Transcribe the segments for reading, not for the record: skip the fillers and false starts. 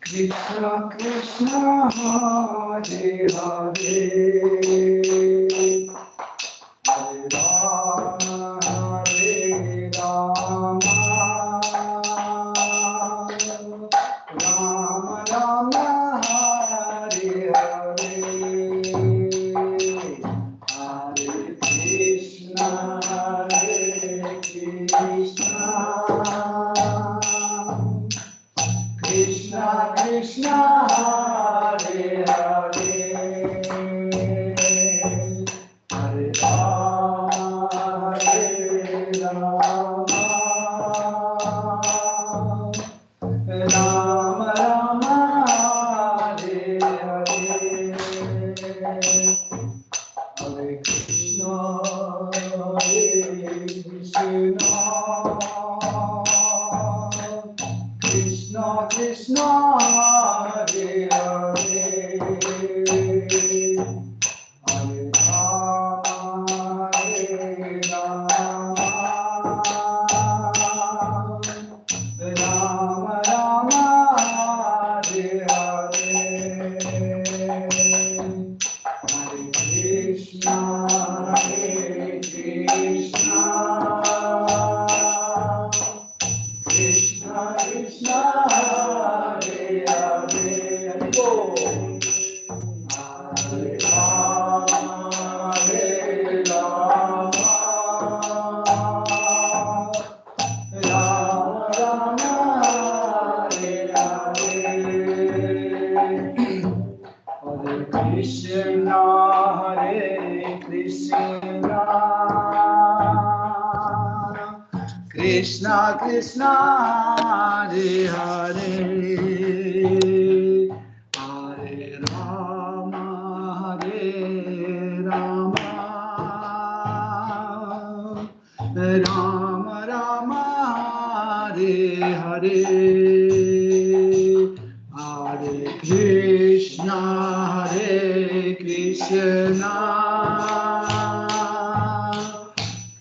Krishna Krishna Hare Hare Hare Rama Hare Rama Rama Rama Hare Hare Hare Krishna Krishna Krishna Hare Hare Hare Rama Rama Rama Hare Hare Hare Krishna Krishna Krishna Hare Hare Hare Rama Rama Rama Hare Hare Hare Krishna Krishna Krishna Hare Hare Hare Rama Rama Rama Hare Hare Hare Krishna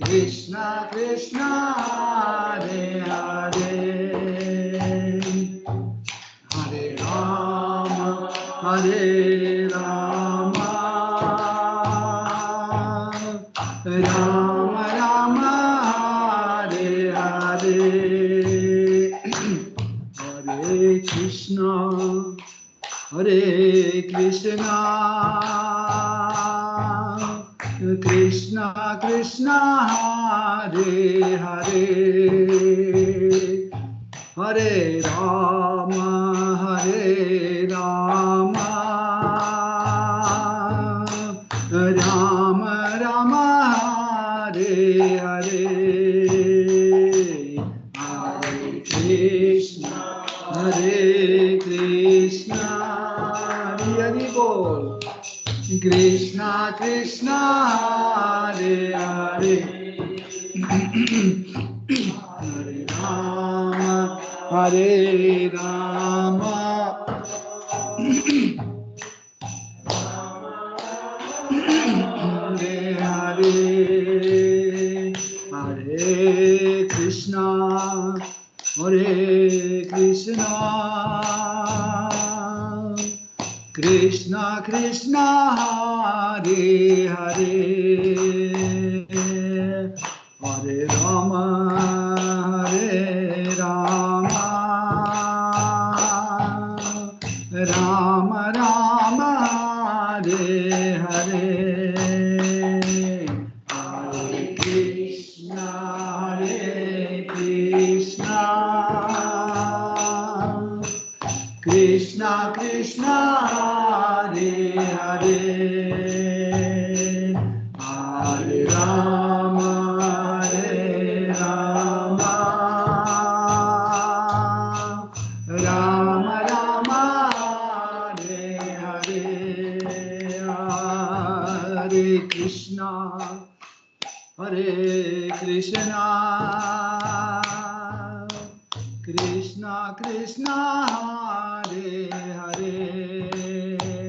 Krishna Krishna Hare Hare Hare Rama Rama Rama Hare Hare Hare Krishna Krishna Krishna Krishna Hare Hare Hare Rama Rama Rama Rama Hare Hare Hare Krishna Krishna Krishna Krishna Hare Hare Hare Rama Rama Rama Rama Hare Hare Hare Krishna Krishna Hari Bol Krishna Krishna Hare Hare Hare Rama Hare Rama Hare Hare Hare Krishna Krishna Krishna Krishna Hare Hare Hare Rama Rama Rama Hare Hare Hare Krishna Krishna Krishna Hare Hare Hare Rama Rama Rama Hare Hare Hare Krishna Krishna Krishna Hare Hare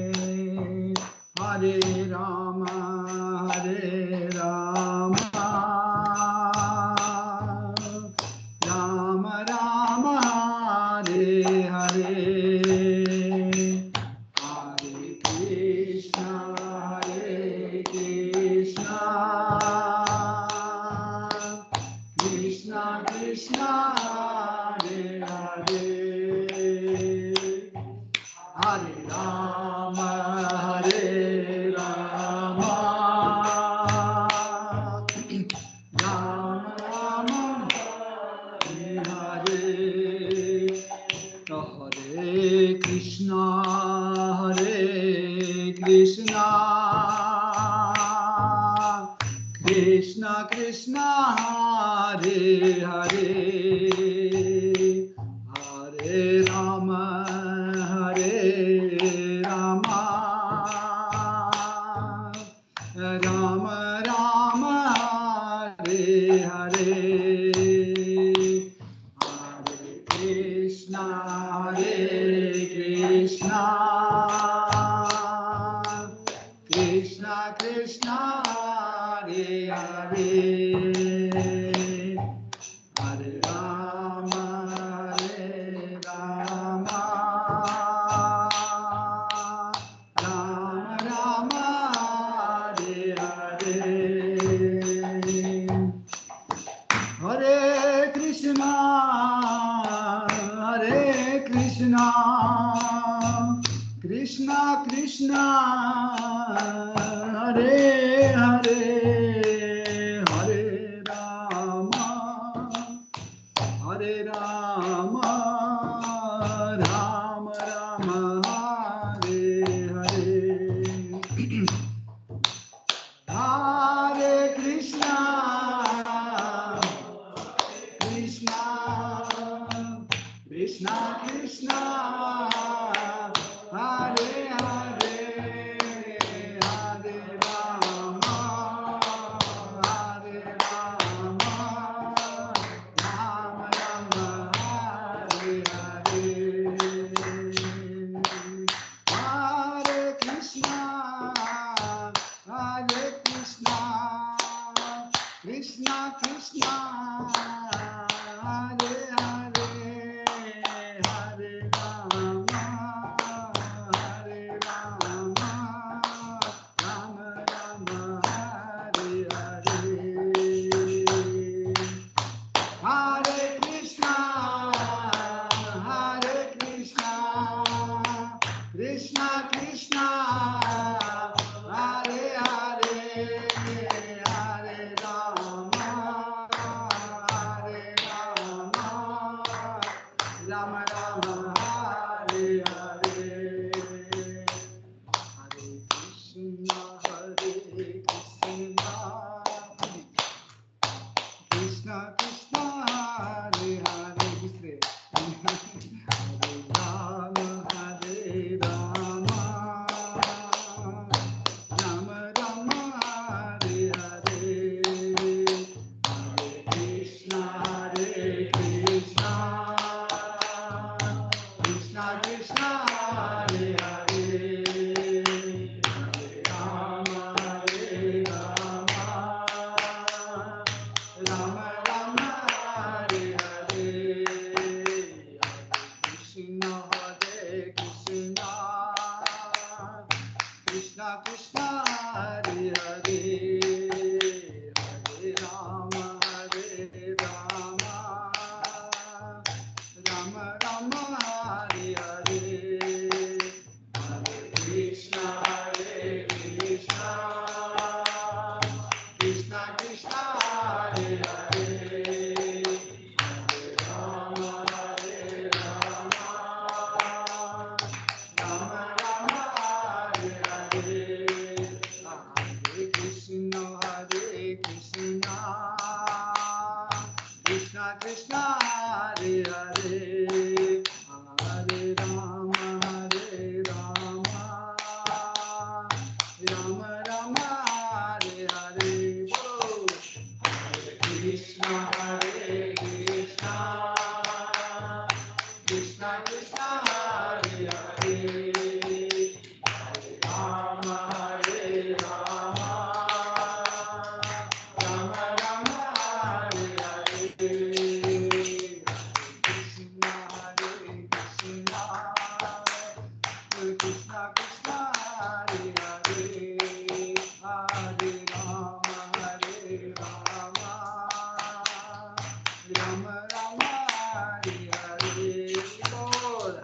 Rama Rama Hare Hare Bol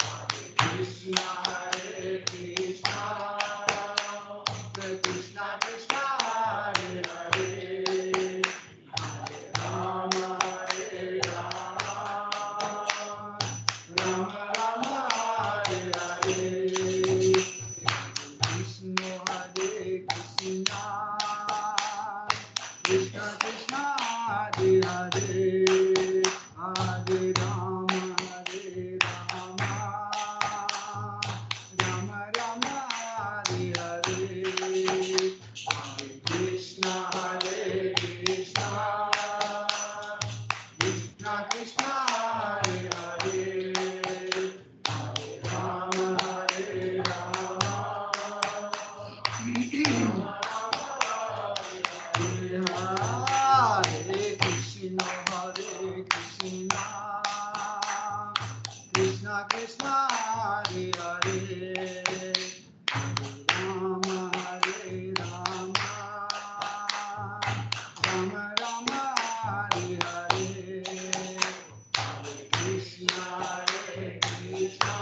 Krishna Hare Krishna Krishna Krishna Hare Hare Hare Rama Hare Rama Rama Rama Hare Hare Krishna Hare Krishna Krishna Krishna Hare Hare Hare Rama Hare Rama Rama Rama Hare Hare Hare Krishna Hare Krishna Krishna Krishna Hare Hare Hare Rama Hare Rama Hare Krishna Hare Krishna Krishna Krishna Hare Hare Hare Rama Hare Rama Rama Rama Hare Hare Hare Krishna Hare Krishna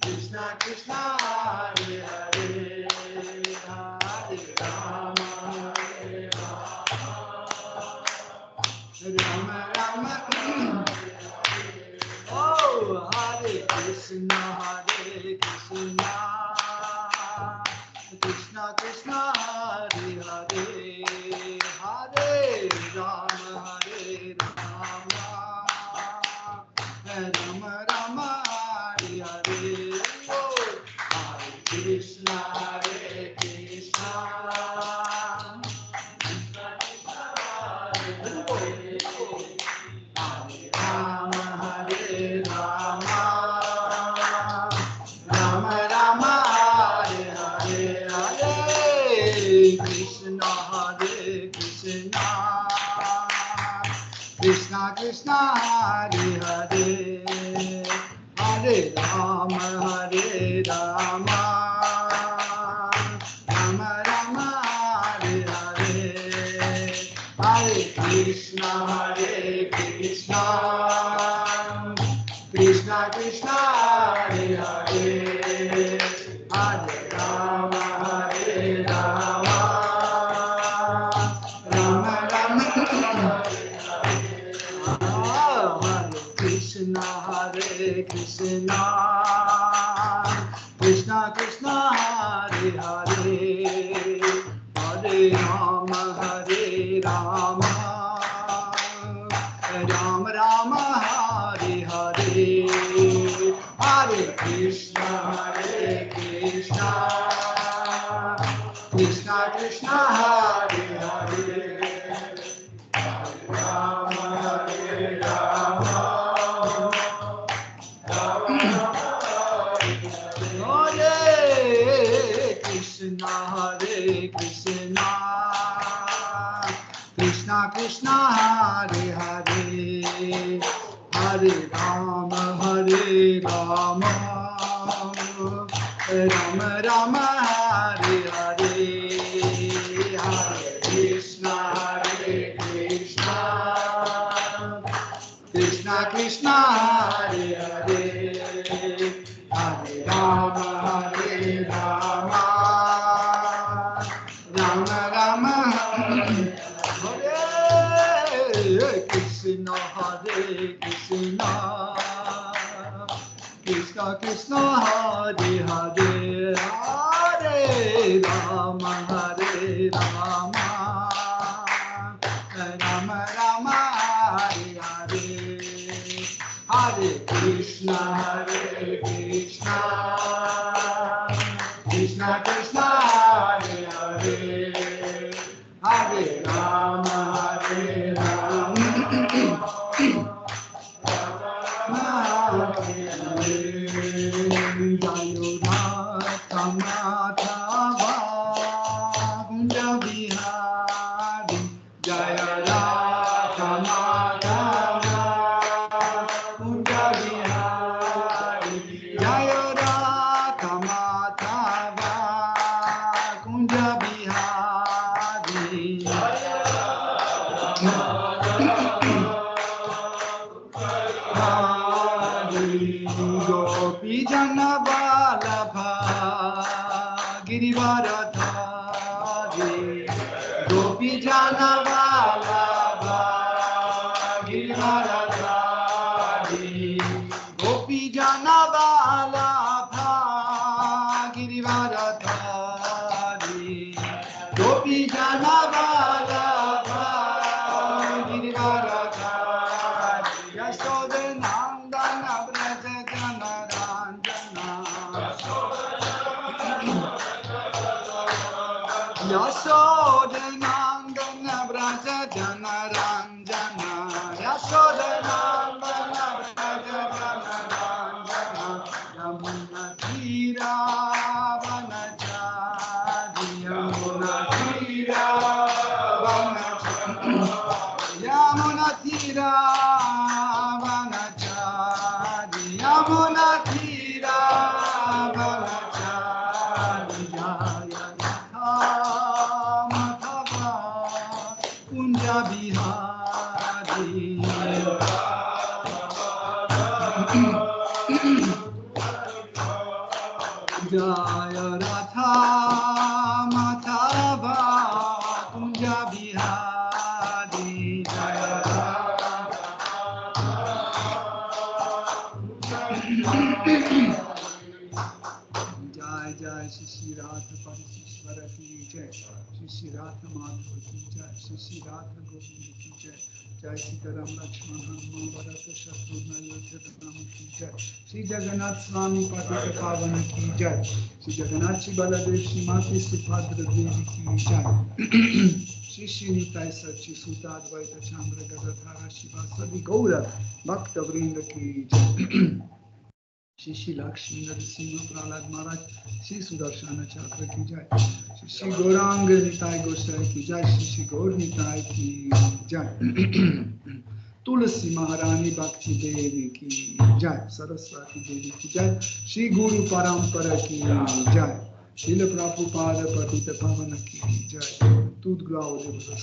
Krishna Krishna Hare Hare Hare Rama Hare Rama Rama Rama Oh Hare Krishna Krishna Krishna Hare Hare Hare Rama Rama Rama Hare Hare Oh Hare Krishna Krishna Rama Hare Rama Rama Rama Hare Hare Hare Krishna Krishna Krishna Krishna Hare Hare Hare Rama Rama Rama Rama Hare Hare Hare Krishna Krishna Krishna Krishna Hare Hare Hare Rama Rama Rama Rama Hare Krishna Krishna Krishna Krishna Hare Hare Hare Rama Rama Rama Rama Hare Hare Hare Krishna Krishna Krishna Krishna Hare Hare Rama Rama Hare Krishna Krishna Krishna Krishna Hare Hare Hare Rama Rama Rama Rama Hare Hare Hare Krishna Krishna Krishna Krishna Hare Hare Hare Rama Rama Rama Rama Hare Krishna Krishna Krishna Krishna Hare Hare Hare Rama Rama Rama Rama Hare Hare Hare Krishna Krishna Krishna Krishna Hare Hare Hare Rama Rama Jayo Radha Madhava Kunja Bihari Jaya Radha Madhava Kunja Bihari Jaya Radha Madhava Kunja Bihari Gopi Jana Vallabha Giridharadhari Gopi Jana Vallabha Giridharadhari Gopi Jana Vallabha Giridharadhari Yashoda Nandana Braja Jana Ranjana Yashoda Nandana Braja Jana Ranjana Yashoda Nandana Braja Jana Ranjana Yamuna Tira Vanachari Yamuna Tira Vanachari Yamuna Tira Vanachari Yamuna Tira Vanachari Jaya Madhava Kunja Bihari Jaya Radha Madhava Kunja Bihari Jaya Jai Jai Shri Radha Parishvara ki Jai Shri Radha Madhava ki Jai Shri Radha Govinda ki Jai Jai Sitaram Lakshman Hanuman Bharata Shatrugna Yodha Rama ki Jai Shri Jagannath Swami Patita Pavana ki Jai Shri Jagannath Shri Baladev Shri Mati Subhadra Devi ki Jai Shri Shri Nitai Sachi Sutta Advaita Chandra Gadadhara Shiva Sadi Gaura Bhakta Vrinda ki Jai Shri Lakshmi Narasimha Prahlad Maharaj Shri Sudarshana Chakra ki Jai Shri Gaurang Nitai Gosai ki Jai Shri Gaur Nitai ki Jai Tulasi Maharani Bhakti Devi ki Jai Saraswati Devi ki Jai Shri Guru Parampara ki Jai Srila Prabhupada Patita Pavana ki Jai Tud Grau Devata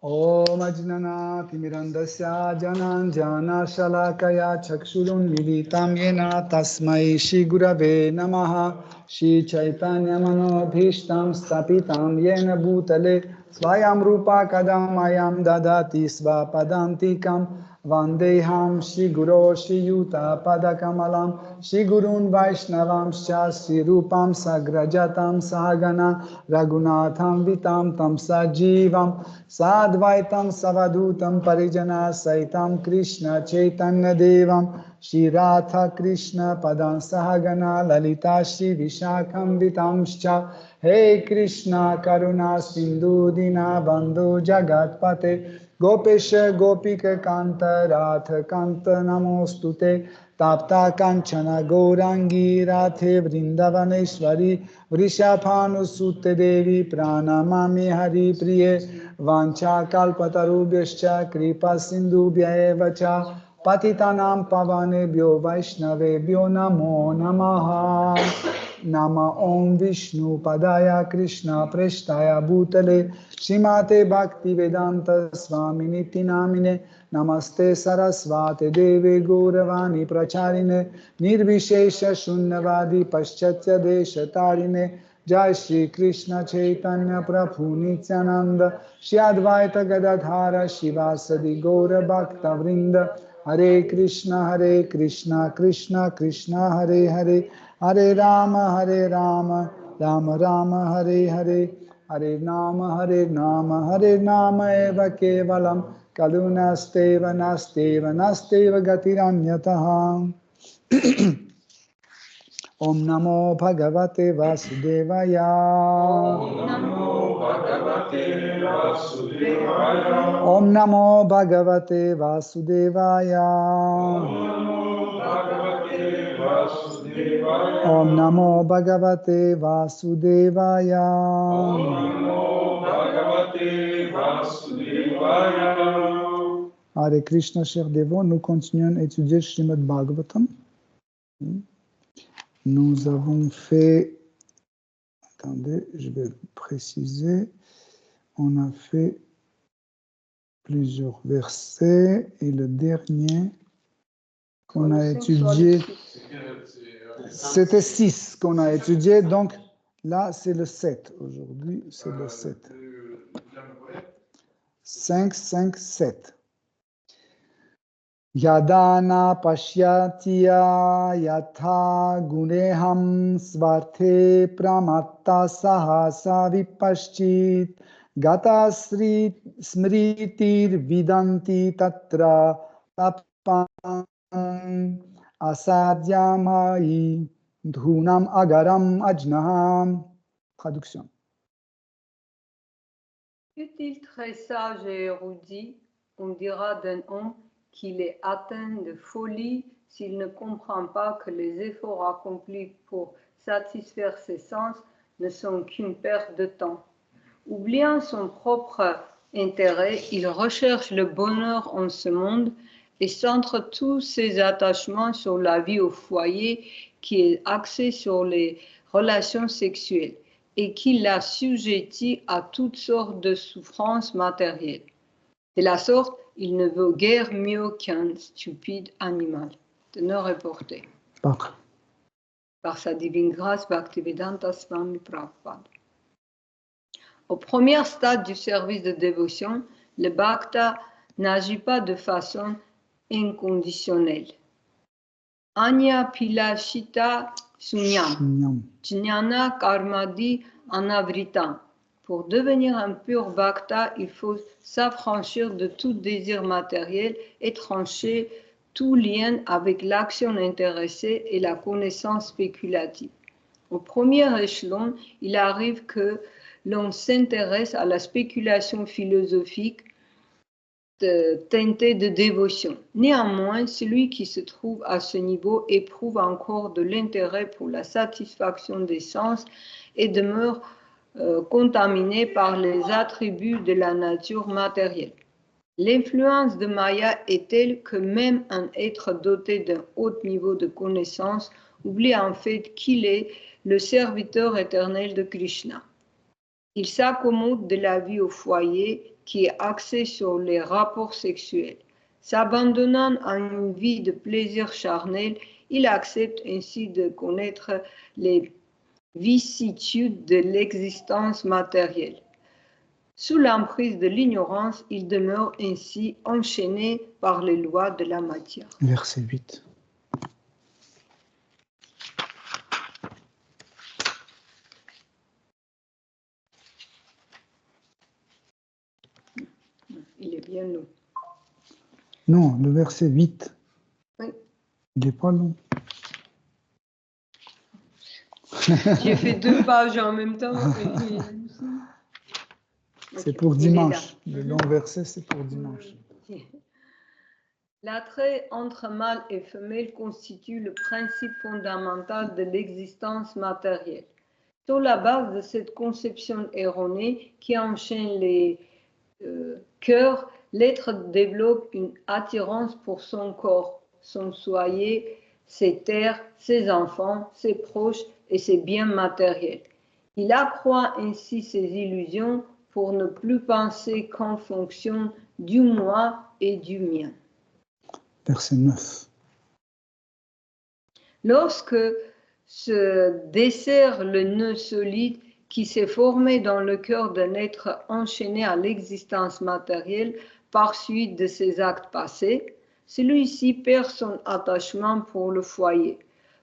Om Ajnana Timirandasya Jananjana Shalakaya Chakshurunmilitam Yena Tasmai Shri Gurave Namaha Shri Chaitanya Manobhishtam Stapitam Yena Bhutale Swayam Rupa Kadamayam Dadati Svapadantikam Vandeham Shri Guru Shri Yuta Padakamalam Shri Gurun Vaishnavam Shri Rupam Sagrajatam Sahagana Raghunatham Vitam Tam Sajivam Sadvaitam Savadutam Parijana Saitam Krishna Chaitanya Devam Shri Radha Krishna Padam Sahagana Lalita Shri Vishakam Vitamscha Hey Krishna Karuna Sindhu Dina Bandhu Jagatpate Gopesha Gopika Kanta Radha Kanta Namostute Tapta Kanchana Gaurangi Radhe Vrindavaneshwari Vrishabhanu Sute Devi Pranamami Hari Priye Vancha Kalpatarubhyascha Kripa Sindhubhya eva cha Patitanam Pavanebhyo Vaishnavebhyo Namo Namaha Nama Om Vishnu Padaya Krishna Preshtaya Bhutale Shrimate Bhakti Vedanta Swami Niti Namine Namaste Sarasvate Deve Gauravani Pracharine Nirvishesha Shunyavadi Paschatya Desha Tarine Jai Shri Krishna Chaitanya Prabhu Nityananda Shri Advaita Gadadhara Shivasadi Gaura Bhakta Vrinda Hare Krishna Krishna Krishna Hare Hare Hare Rama Rama Rama Hare Hare Hare Nama Eva Kevalam Kalunasteva Nasteva Gatiranyataha Om Namo Bhagavate Vasudevaya Om Namo Bhagavate Vasudevaya Om Namo Bhagavate Vasudevaya Om Namo Bhagavate Vasudevaya Hare Krishna, chers dévots, nous continuons à étudier Srimad Bhagavatam. Nous avons fait, attendez, je vais préciser, on a fait plusieurs versets et le dernier qu'on a étudié. C'était 6 qu'on a étudié, donc là, c'est le 7. Aujourd'hui, c'est le 7. 5, 5, 7. Yadana pashyatiya yatha guneham svarte pramatta sahasa vipaschit gata smritir vidanti tatra tapam asadyamai dhunam agaram ajnaham. Traduction. Fut-il très sage et érudit, on dira d'un homme qu'il est atteint de folie s'il ne comprend pas que les efforts accomplis pour satisfaire ses sens ne sont qu'une perte de temps. Oubliant son propre intérêt, il recherche le bonheur en ce monde et centre tous ses attachements sur la vie au foyer qui est axée sur les relations sexuelles et qui l'assujettit à toutes sortes de souffrances matérielles. De la sorte, il ne vaut guère mieux qu'un stupide animal. Teneur reporté. Par sa divine grâce, Bhaktivedanta Swami Prabhupada. Au premier stade du service de dévotion, le bhakta n'agit pas de façon inconditionnelle. Anya pilashita sunyam, jnana karmadi anavritam. Pour devenir un pur bhakta, il faut s'affranchir de tout désir matériel et trancher tout lien avec l'action intéressée et la connaissance spéculative. Au premier échelon, il arrive que l'on s'intéresse à la spéculation philosophique teintée de dévotion. Néanmoins, celui qui se trouve à ce niveau éprouve encore de l'intérêt pour la satisfaction des sens et demeure contaminé par les attributs de la nature matérielle. L'influence de Maya est telle que même un être doté d'un haut niveau de connaissance oublie en fait qu'il est le serviteur éternel de Krishna. Il s'accommode de la vie au foyer qui est axée sur les rapports sexuels. S'abandonnant à une vie de plaisir charnel, il accepte ainsi de connaître les vicissitudes de l'existence matérielle. Sous l'emprise de l'ignorance, il demeure ainsi enchaîné par les lois de la matière. Verset 8. Il est bien long. Non, le verset 8. Oui. Il n'est pas long. J'ai fait 2 pages en même temps. C'est pour dimanche. Le long verset, c'est pour dimanche. L'attrait entre mâle et femelle constitue le principe fondamental de l'existence matérielle. Sur la base de cette conception erronée qui enchaîne les cœurs, l'être développe une attirance pour son corps, son foyer, ses terres, ses enfants, ses proches et ses biens matériels. Il accroît ainsi ses illusions pour ne plus penser qu'en fonction du moi et du mien. Verset 9. Lorsque se dessert le nœud solide qui s'est formé dans le cœur d'un être enchaîné à l'existence matérielle par suite de ses actes passés, celui-ci perd son attachement pour le foyer,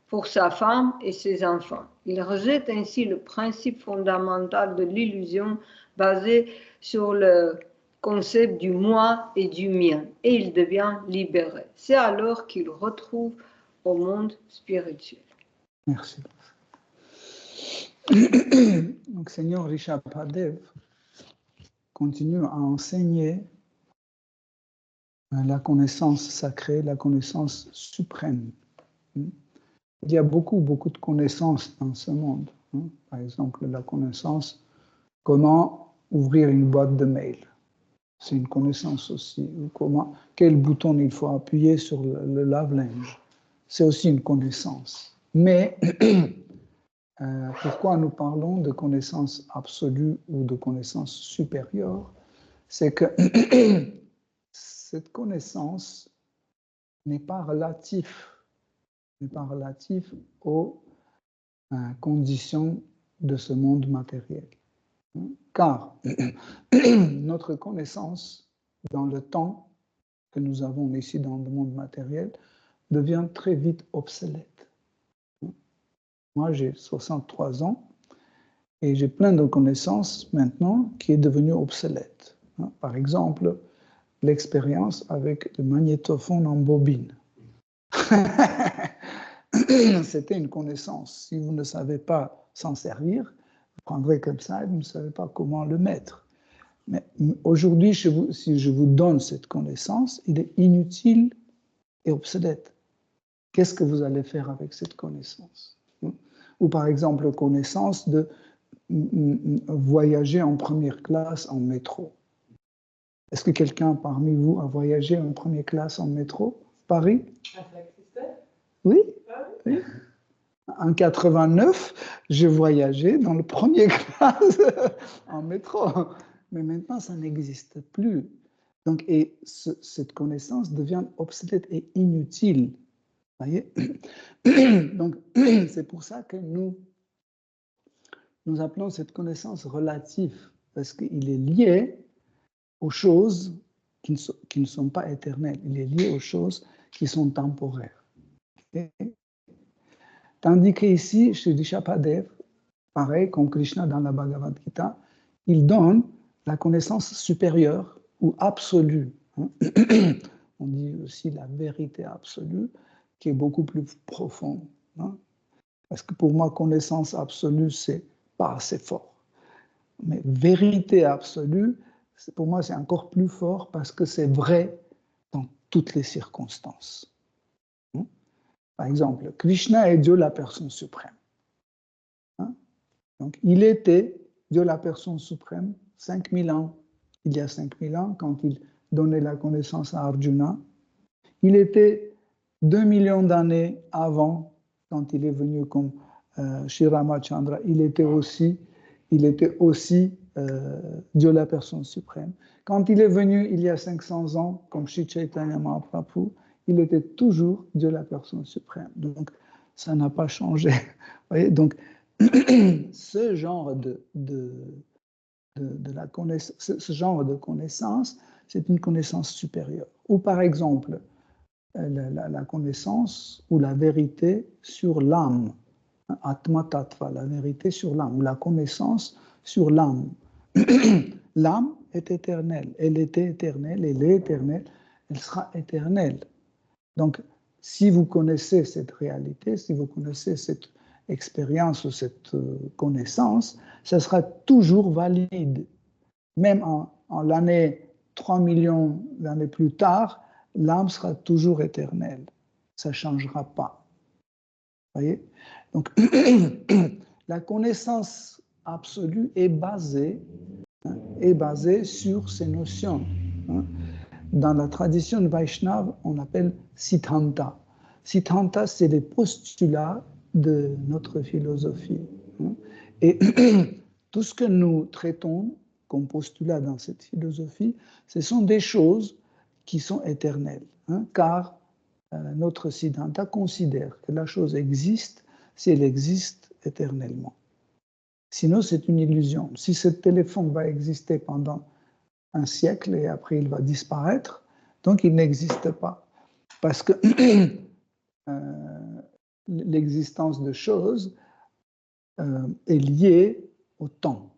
pour sa femme et ses enfants. Il rejette ainsi le principe fondamental de l'illusion basé sur le concept du moi et du mien, et il devient libéré. C'est alors qu'il retrouve au monde spirituel. Merci. Donc, Seigneur Rishabhadev continue à enseigner la connaissance sacrée, la connaissance suprême. Il y a beaucoup de connaissances dans ce monde. Par exemple, la connaissance comment ouvrir une boîte de mail. C'est une connaissance aussi. Quel bouton il faut appuyer sur le lave-linge. C'est aussi une connaissance. Mais pourquoi nous parlons de connaissance absolue ou de connaissance supérieure? C'est que cette connaissance n'est pas relative n'est pas relatif aux conditions de ce monde matériel. Car notre connaissance dans le temps que nous avons ici dans le monde matériel devient très vite obsolète. Moi, j'ai 63 ans et j'ai plein de connaissances maintenant qui est devenue obsolète. Par exemple, l'expérience avec le magnétophone en bobine. C'était une connaissance. Si vous ne savez pas s'en servir, vous prendrez comme ça et vous ne savez pas comment le mettre. Mais aujourd'hui, si je vous donne cette connaissance, il est inutile et obsolète. Qu'est-ce que vous allez faire avec cette connaissance? Ou par exemple, connaissance de voyager en première classe en métro. Est-ce que quelqu'un parmi vous a voyagé en première classe en métro, Paris? Oui, oui. En 89, j'ai voyagé dans le premier classe en métro. Mais maintenant, ça n'existe plus. Donc, et cette connaissance devient obsolète et inutile. Voyez? Donc, c'est pour ça que nous appelons cette connaissance relative, parce qu'il est lié aux choses qui ne sont pas éternelles. Il est lié aux choses qui sont temporaires. Okay? Tandis qu'ici, chez Rishabhadev, pareil, comme Krishna dans la Bhagavad Gita, il donne la connaissance supérieure ou absolue. On dit aussi la vérité absolue, qui est beaucoup plus profonde. Parce que pour moi, connaissance absolue, c'est pas assez fort. Mais vérité absolue, pour moi, c'est encore plus fort parce que c'est vrai dans toutes les circonstances. Par exemple, Krishna est Dieu la personne suprême. Donc, il était Dieu la personne suprême 5000 ans. Il y a 5000 ans, quand il donnait la connaissance à Arjuna. Il était 2 millions d'années avant, quand il est venu comme Sri Ramachandra. Il était aussi Dieu la personne suprême. Quand il est venu il y a 500 ans, comme Sri Chaitanya Mahaprabhu, il était toujours Dieu la personne suprême. Donc, ça n'a pas changé. Vous voyez, donc, ce genre ce genre de connaissance, c'est une connaissance supérieure. Ou par exemple, la connaissance ou la vérité sur l'âme, Atma Tattva, la vérité sur l'âme, ou la connaissance sur l'âme. L'âme est éternelle, elle était éternelle, elle est éternelle, elle sera éternelle. Donc, si vous connaissez cette réalité, si vous connaissez cette expérience ou cette connaissance, ça sera toujours valide. Même en l'année 3 millions d'années plus tard, l'âme sera toujours éternelle. Ça ne changera pas. Vous voyez? Donc, la connaissance absolue est basée sur ces notions. Dans la tradition Vaishnava, on appelle Siddhanta. Siddhanta, c'est les postulats de notre philosophie. Et tout ce que nous traitons comme postulat dans cette philosophie, ce sont des choses qui sont éternelles. Car notre Siddhanta considère que la chose existe si elle existe éternellement. Sinon, c'est une illusion. Si ce téléphone va exister pendant un siècle et après il va disparaître, donc il n'existe pas. Parce que l'existence de choses est liée au temps.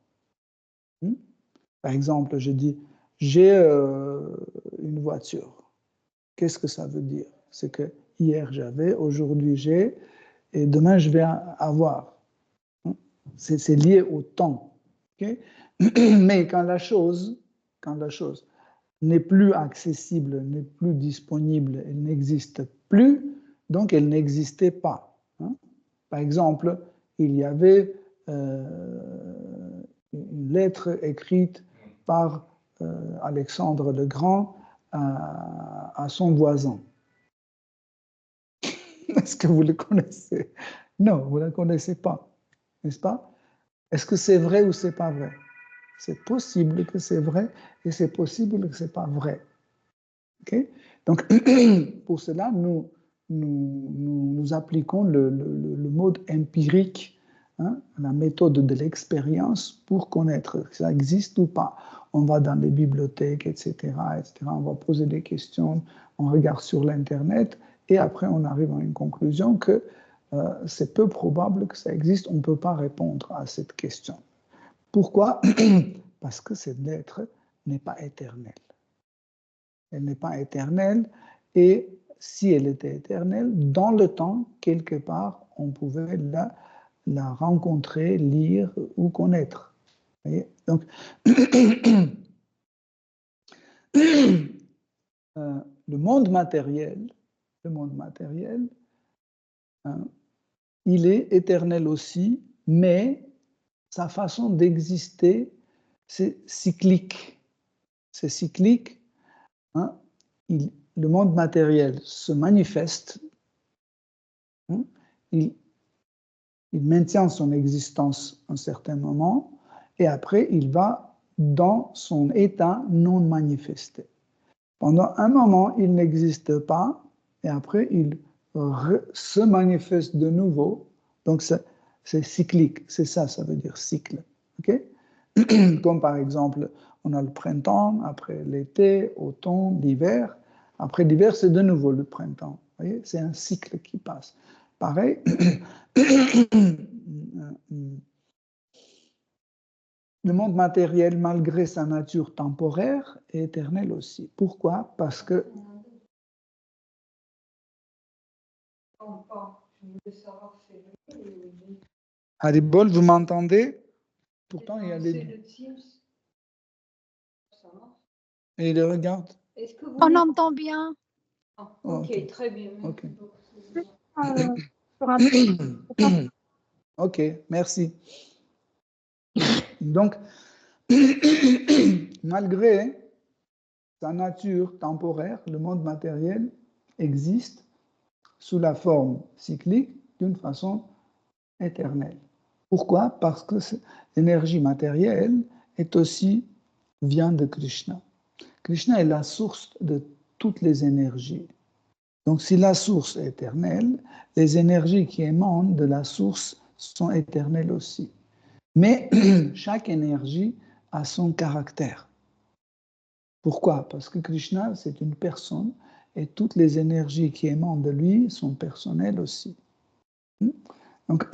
Par exemple, je dis, j'ai une voiture. Qu'est-ce que ça veut dire? C'est que hier j'avais, aujourd'hui j'ai, et demain je vais avoir. C'est lié au temps. Okay? Mais quand la chose n'est plus accessible, n'est plus disponible, elle n'existe plus, donc elle n'existait pas. Par exemple, il y avait une lettre écrite par Alexandre le Grand à son voisin. Est-ce que vous le connaissez? Non, vous ne la connaissez pas, n'est-ce pas? Est-ce que c'est vrai ou c'est pas vrai? C'est possible que c'est vrai et c'est possible que c'est pas vrai. Okay? Donc, pour cela, nous nous appliquons le mode empirique, hein, la méthode de l'expérience pour connaître si ça existe ou pas. On va dans les bibliothèques, etc., etc. On va poser des questions, on regarde sur l'Internet et après on arrive à une conclusion que c'est peu probable que ça existe. On ne peut pas répondre à cette question. Pourquoi? Parce que cette lettre n'est pas éternelle. Elle n'est pas éternelle et si elle était éternelle, dans le temps, quelque part, on pouvait la rencontrer, lire ou connaître. Vous voyez? Donc, le monde matériel, hein, il est éternel aussi, mais sa façon d'exister, c'est cyclique. C'est cyclique. Hein, le monde matériel se manifeste, hein, il maintient son existence à un certain moment, et après il va dans son état non manifesté. Pendant un moment, il n'existe pas, et après il se manifeste de nouveau. Donc c'est cyclique, c'est ça, ça veut dire cycle. Okay? Comme par exemple, on a le printemps, après l'été, automne, l'hiver. Après l'hiver, c'est de nouveau le printemps. Vous voyez, c'est un cycle qui passe. Pareil, le monde matériel, malgré sa nature temporaire, est éternel aussi. Pourquoi? Parce que... Haribol, vous m'entendez? Pourtant, il y a des... Et il regarde. On entend bien. Ah, ok, très bien. Ok. Sur un- Ok, merci. Donc, malgré sa nature temporaire, le monde matériel existe sous la forme cyclique d'une façon éternelle. Pourquoi? Parce que l'énergie matérielle est aussi vient de Krishna. Krishna est la source de toutes les énergies. Donc, si la source est éternelle, les énergies qui émanent de la source sont éternelles aussi. Mais chaque énergie a son caractère. Pourquoi? Parce que Krishna, c'est une personne et toutes les énergies qui émanent de lui sont personnelles aussi. Donc,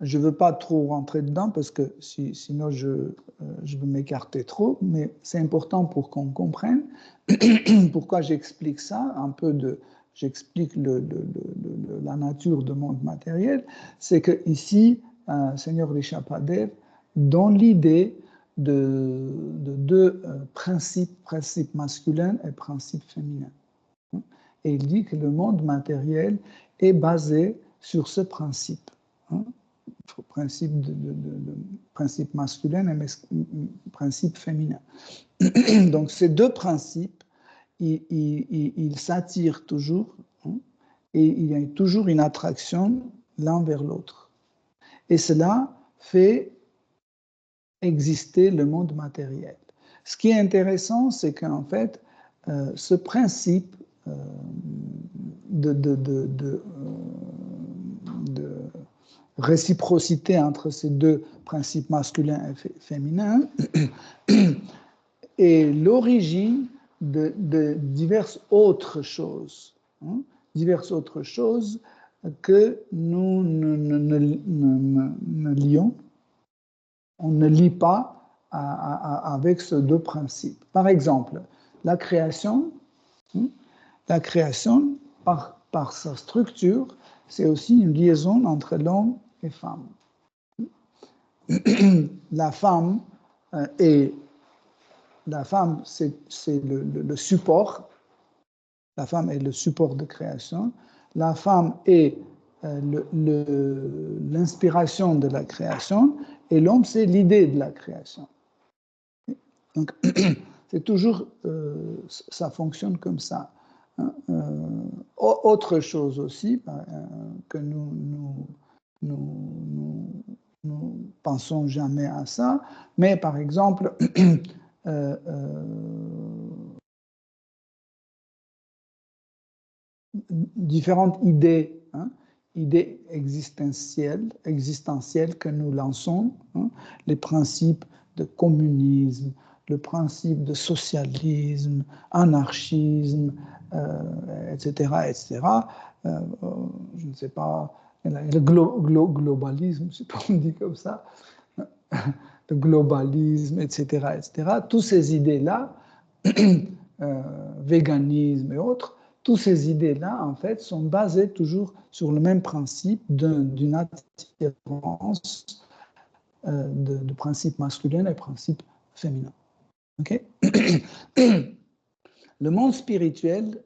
je ne veux pas trop rentrer dedans parce que sinon je vais m'écarter trop, mais c'est important pour qu'on comprenne pourquoi j'explique ça, j'explique la nature du monde matériel. C'est qu'ici, Seigneur Rishabhadev donne l'idée de deux principes masculins et principes féminins. Et il dit que le monde matériel est basé sur ce principe. Principe masculin et principe féminin. Donc ces deux principes, ils s'attirent toujours, hein, et il y a toujours une attraction l'un vers l'autre. Et cela fait exister le monde matériel. Ce qui est intéressant, c'est qu'en fait, ce principe de réciprocité entre ces deux principes masculins et féminins est l'origine de diverses autres choses, hein, diverses autres choses que nous ne lions, on ne lie pas avec ces deux principes. Par exemple, la création, par sa structure, c'est aussi une liaison entre l'homme et femme. La femme, c'est le support. La femme est le support de création. La femme est l'inspiration de la création. Et l'homme, c'est l'idée de la création. Donc, c'est toujours, ça fonctionne comme ça. Hein. Autre chose aussi que nous pensons jamais à ça, mais par exemple, différentes idées, hein, idées existentielles que nous lançons, hein, les principes de communisme, le principe de socialisme, anarchisme, etc., etc. Je ne sais pas, le globalisme, je ne sais pas, on dit comme ça, le globalisme, etc., etc. Toutes ces idées-là, véganisme et autres, toutes ces idées-là, en fait, sont basées toujours sur le même principe d'une attirance de principe masculin et principe féminin. Okay? Le monde spirituel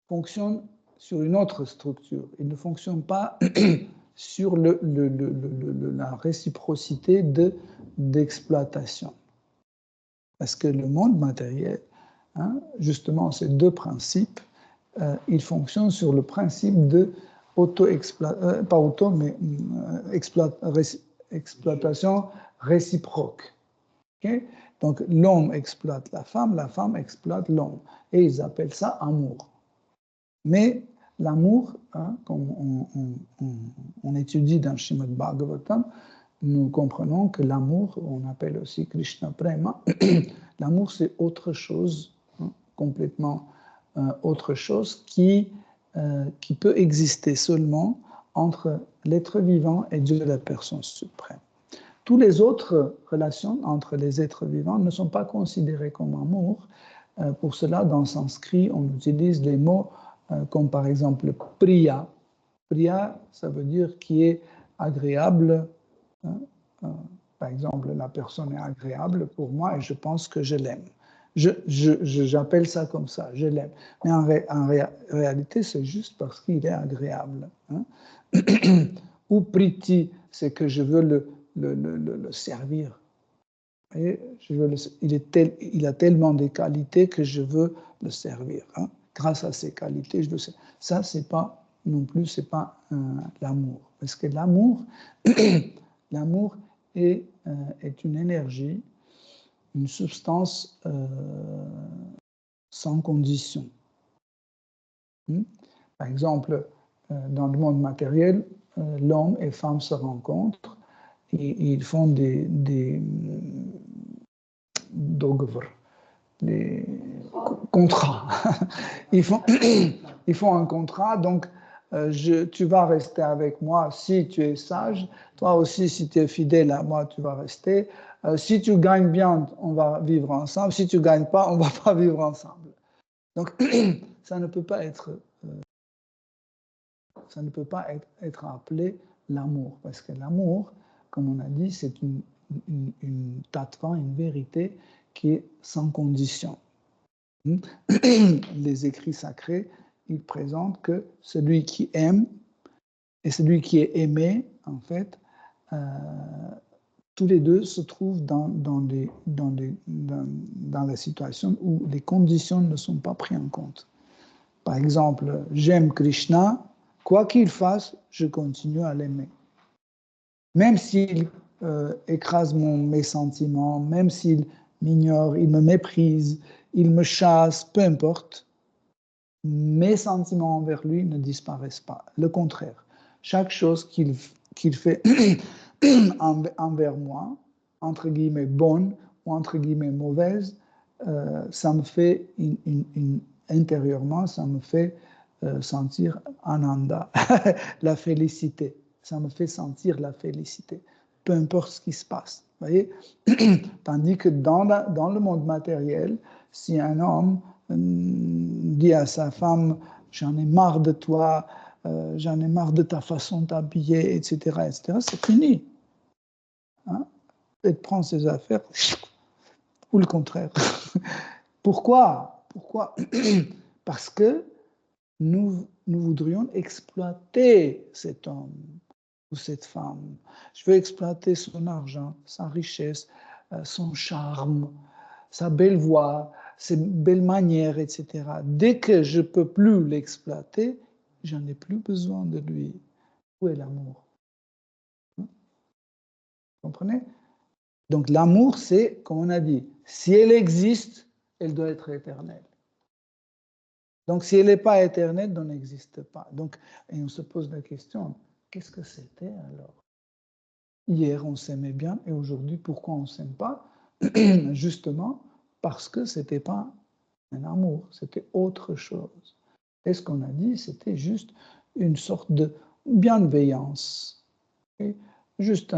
fonctionne sur une autre structure. Il ne fonctionne pas sur la réciprocité d'exploitation. Parce que le monde matériel, hein, justement, ces deux principes, ils fonctionnent sur le principe de exploitation réciproque. Okay? Donc, l'homme exploite la femme exploite l'homme. Et ils appellent ça amour. Mais l'amour, hein, comme on étudie dans Srimad Bhagavatam, nous comprenons que l'amour, on appelle aussi Krishna Prema, l'amour c'est autre chose, hein, complètement autre chose qui peut exister seulement entre l'être vivant et Dieu, la personne suprême. Toutes les autres relations entre les êtres vivants ne sont pas considérées comme amour. Pour cela, dans le sanskrit, on utilise les mots comme par exemple priya. Priya, ça veut dire qui est agréable. Par exemple, la personne est agréable pour moi et je pense que je l'aime. J'appelle ça comme ça, je l'aime. Mais en réalité, c'est juste parce qu'il est agréable. Hein. Ou priti, c'est que je veux le servir. Et il a tellement de qualités que je veux le servir. Hein. Grâce à ces qualités, je le sais. Ça, c'est pas non plus, c'est pas l'amour. Parce que l'amour est une énergie, une substance sans condition. Par exemple, dans le monde matériel, l'homme et femme se rencontrent et ils font des contrats. Ils font un contrat, donc tu vas rester avec moi si tu es sage, toi aussi si tu es fidèle à moi, tu vas rester. Si tu gagnes bien, on va vivre ensemble. Si tu ne gagnes pas, on ne va pas vivre ensemble. Donc, ça ne peut pas être appelé l'amour, parce que l'amour, comme on a dit, c'est une tattva, une vérité qui est sans condition. Les écrits sacrés, ils présentent que celui qui aime et celui qui est aimé, en fait, tous les deux se trouvent dans la situation où les conditions ne sont pas prises en compte. Par exemple, j'aime Krishna, quoi qu'il fasse, je continue à l'aimer. Même s'il écrase mes sentiments, même s'il m'ignore, il me méprise, il me chasse, peu importe, mes sentiments envers lui ne disparaissent pas. Le contraire, chaque chose qu'il fait envers moi, entre guillemets bonne ou entre guillemets mauvaise, ça me fait intérieurement, ça me fait sentir ananda, la félicité. Ça me fait sentir la félicité, peu importe ce qui se passe. Vous voyez. Tandis que dans le monde matériel, si un homme dit à sa femme « j'en ai marre de toi, j'en ai marre de ta façon de t'habiller, etc., c'est fini. Hein? Elle prend ses affaires, ou le contraire. Pourquoi? Parce que nous voudrions exploiter cet homme ou cette femme. Je veux exploiter son argent, sa richesse, son charme, sa belle voix, ses belles manières, etc. Dès que je ne peux plus l'exploiter, j'en ai plus besoin de lui. Où est l'amour? Vous comprenez? Donc l'amour, c'est, comme on a dit, si elle existe, elle doit être éternelle. Donc, si elle n'est pas éternelle, elle n'existe pas. Donc, et on se pose la question, qu'est-ce que c'était alors? Hier, on s'aimait bien, et aujourd'hui, pourquoi on ne s'aime pas? Justement, parce que ce n'était pas un amour, c'était autre chose. Et ce qu'on a dit, c'était juste une sorte de bienveillance. Okay? Juste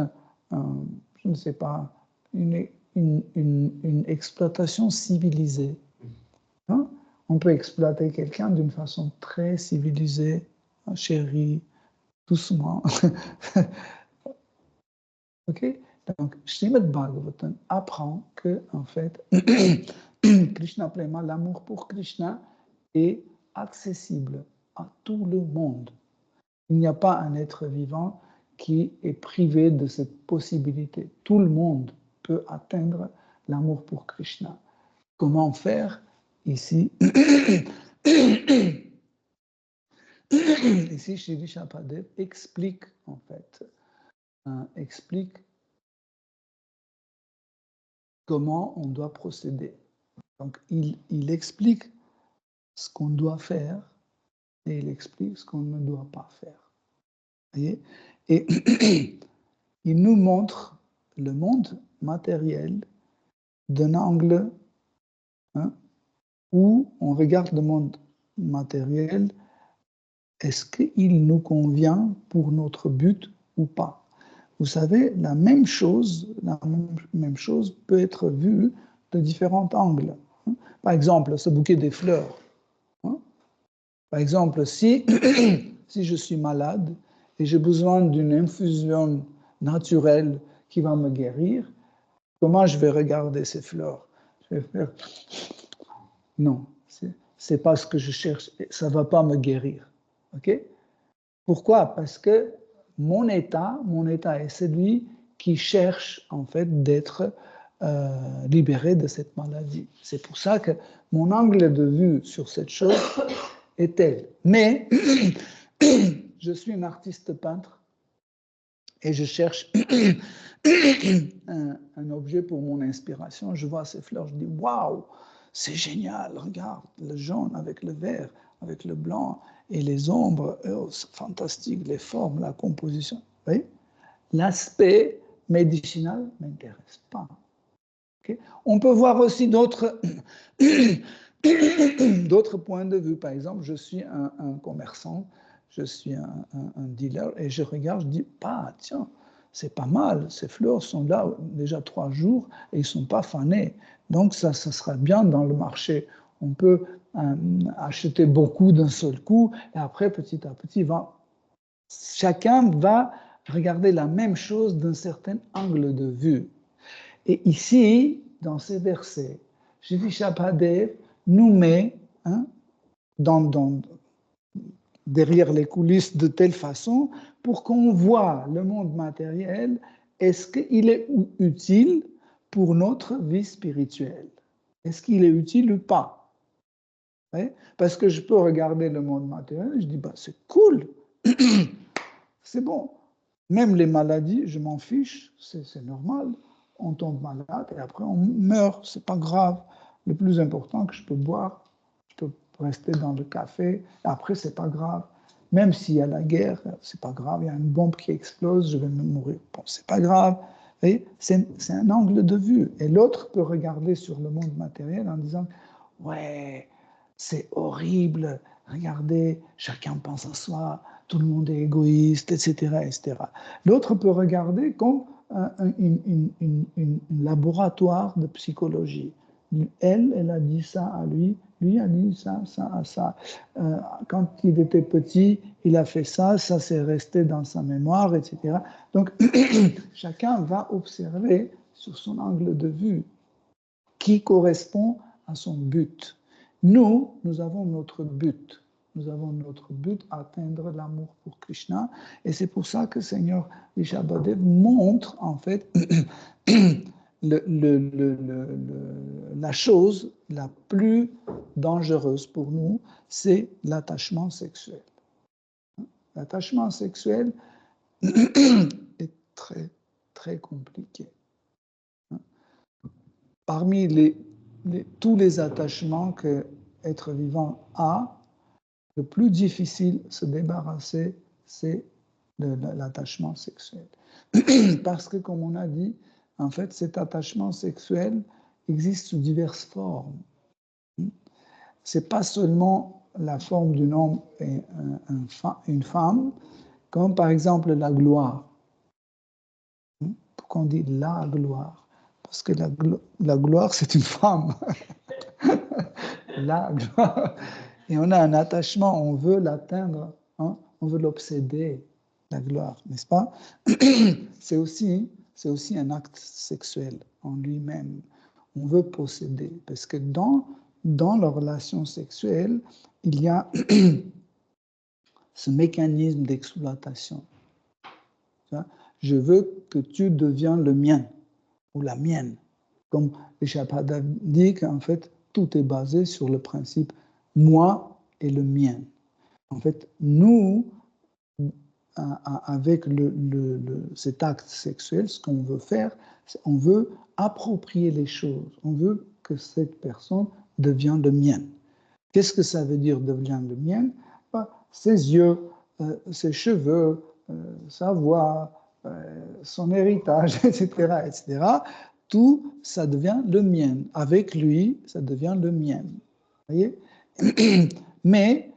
je ne sais pas, une exploitation civilisée. Hein? On peut exploiter quelqu'un d'une façon très civilisée, chérie, doucement. Ok? Donc, Srimad Bhagavatam apprend que, en fait, Krishna Prema, l'amour pour Krishna, est accessible à tout le monde. Il n'y a pas un être vivant qui est privé de cette possibilité. Tout le monde peut atteindre l'amour pour Krishna. Comment faire? Ici, ici, Shri Shapadev explique, en fait, explique comment on doit procéder. Donc, il explique ce qu'on doit faire et il explique ce qu'on ne doit pas faire. Voyez? Et il nous montre le monde matériel d'un angle où on regarde le monde matériel, est-ce qu'il nous convient pour notre but ou pas? Vous savez, la même chose peut être vue de différents angles. Par exemple, ce bouquet de fleurs. Par exemple, si je suis malade et j'ai besoin d'une infusion naturelle qui va me guérir, comment je vais regarder ces fleurs? Je vais faire non, c'est pas ce que je cherche, ça va pas me guérir. Ok? Pourquoi? Parce que mon état est celui qui cherche en fait d'être libéré de cette maladie. C'est pour ça que mon angle de vue sur cette chose est tel. Mais je suis un artiste peintre et je cherche un objet pour mon inspiration. Je vois ces fleurs, je dis waouh, c'est génial, regarde le jaune avec le vert, avec le blanc et les ombres, oh, c'est fantastique, les formes, la composition. Oui? L'aspect médicinal ne m'intéresse pas. Okay? On peut voir aussi d'autres points de vue. Par exemple, je suis un commerçant, je suis un dealer et je regarde, je dis, ah tiens, c'est pas mal, ces fleurs sont là déjà 3 jours et ils ne sont pas fanés. Donc ça sera bien dans le marché. On peut acheter beaucoup d'un seul coup et après, petit à petit, chacun va regarder la même chose d'un certain angle de vue. Et ici, dans ces versets, Shri Shapadev nous met derrière les coulisses de telle façon pour qu'on voit le monde matériel, est-ce qu'il est utile pour notre vie spirituelle? Est-ce qu'il est utile ou pas? Oui? Parce que je peux regarder le monde matériel et je dis, bah, c'est cool, c'est bon. Même les maladies, je m'en fiche, c'est normal. On tombe malade et après on meurt, c'est pas grave. Le plus important que je peux boire, je peux rester dans le café, et après c'est pas grave. Même s'il y a la guerre, c'est pas grave, il y a une bombe qui explose, je vais me mourir. Bon, c'est pas grave. C'est un angle de vue. Et l'autre peut regarder sur le monde matériel en disant, ouais, c'est horrible, regardez, chacun pense à soi, tout le monde est égoïste, etc. etc. L'autre peut regarder comme un laboratoire de psychologie. Elle a dit ça à lui a dit ça à ça. Quand il était petit, il a fait ça, ça s'est resté dans sa mémoire, etc. Donc, chacun va observer sur son angle de vue qui correspond à son but. Nous avons notre but. Nous avons notre but, atteindre l'amour pour Krishna. Et c'est pour ça que Seigneur Rishabhadev montre, en fait, la chose la plus dangereuse pour nous, c'est l'attachement sexuel. L'attachement sexuel est très, très compliqué. Parmi tous les attachements que être vivant a, le plus difficile de se débarrasser, c'est l'attachement sexuel. Parce que, comme on a dit, en fait, cet attachement sexuel existe sous diverses formes. Ce n'est pas seulement la forme d'un homme et une femme, comme par exemple la gloire. Pourquoi on dit la gloire? Parce que la gloire, c'est une femme. La gloire. Et on a un attachement, on veut l'atteindre, hein? On veut l'obséder, la gloire, n'est-ce pas? C'est aussi un acte sexuel en lui-même. On veut posséder, parce que dans la relation sexuelle, il y a ce mécanisme d'exploitation. Je veux que tu deviennes le mien ou la mienne. Comme le Shabbat dit qu'en fait, tout est basé sur le principe moi et le mien. En fait, nous, avec cet acte sexuel, ce qu'on veut faire, c'est on veut approprier les choses. On veut que cette personne devienne le mien. Qu'est-ce que ça veut dire devenir le mien? Ses yeux, ses cheveux, sa voix, son héritage, etc., etc. Tout, ça devient le mien. Avec lui, ça devient le mien. Vous voyez? Mais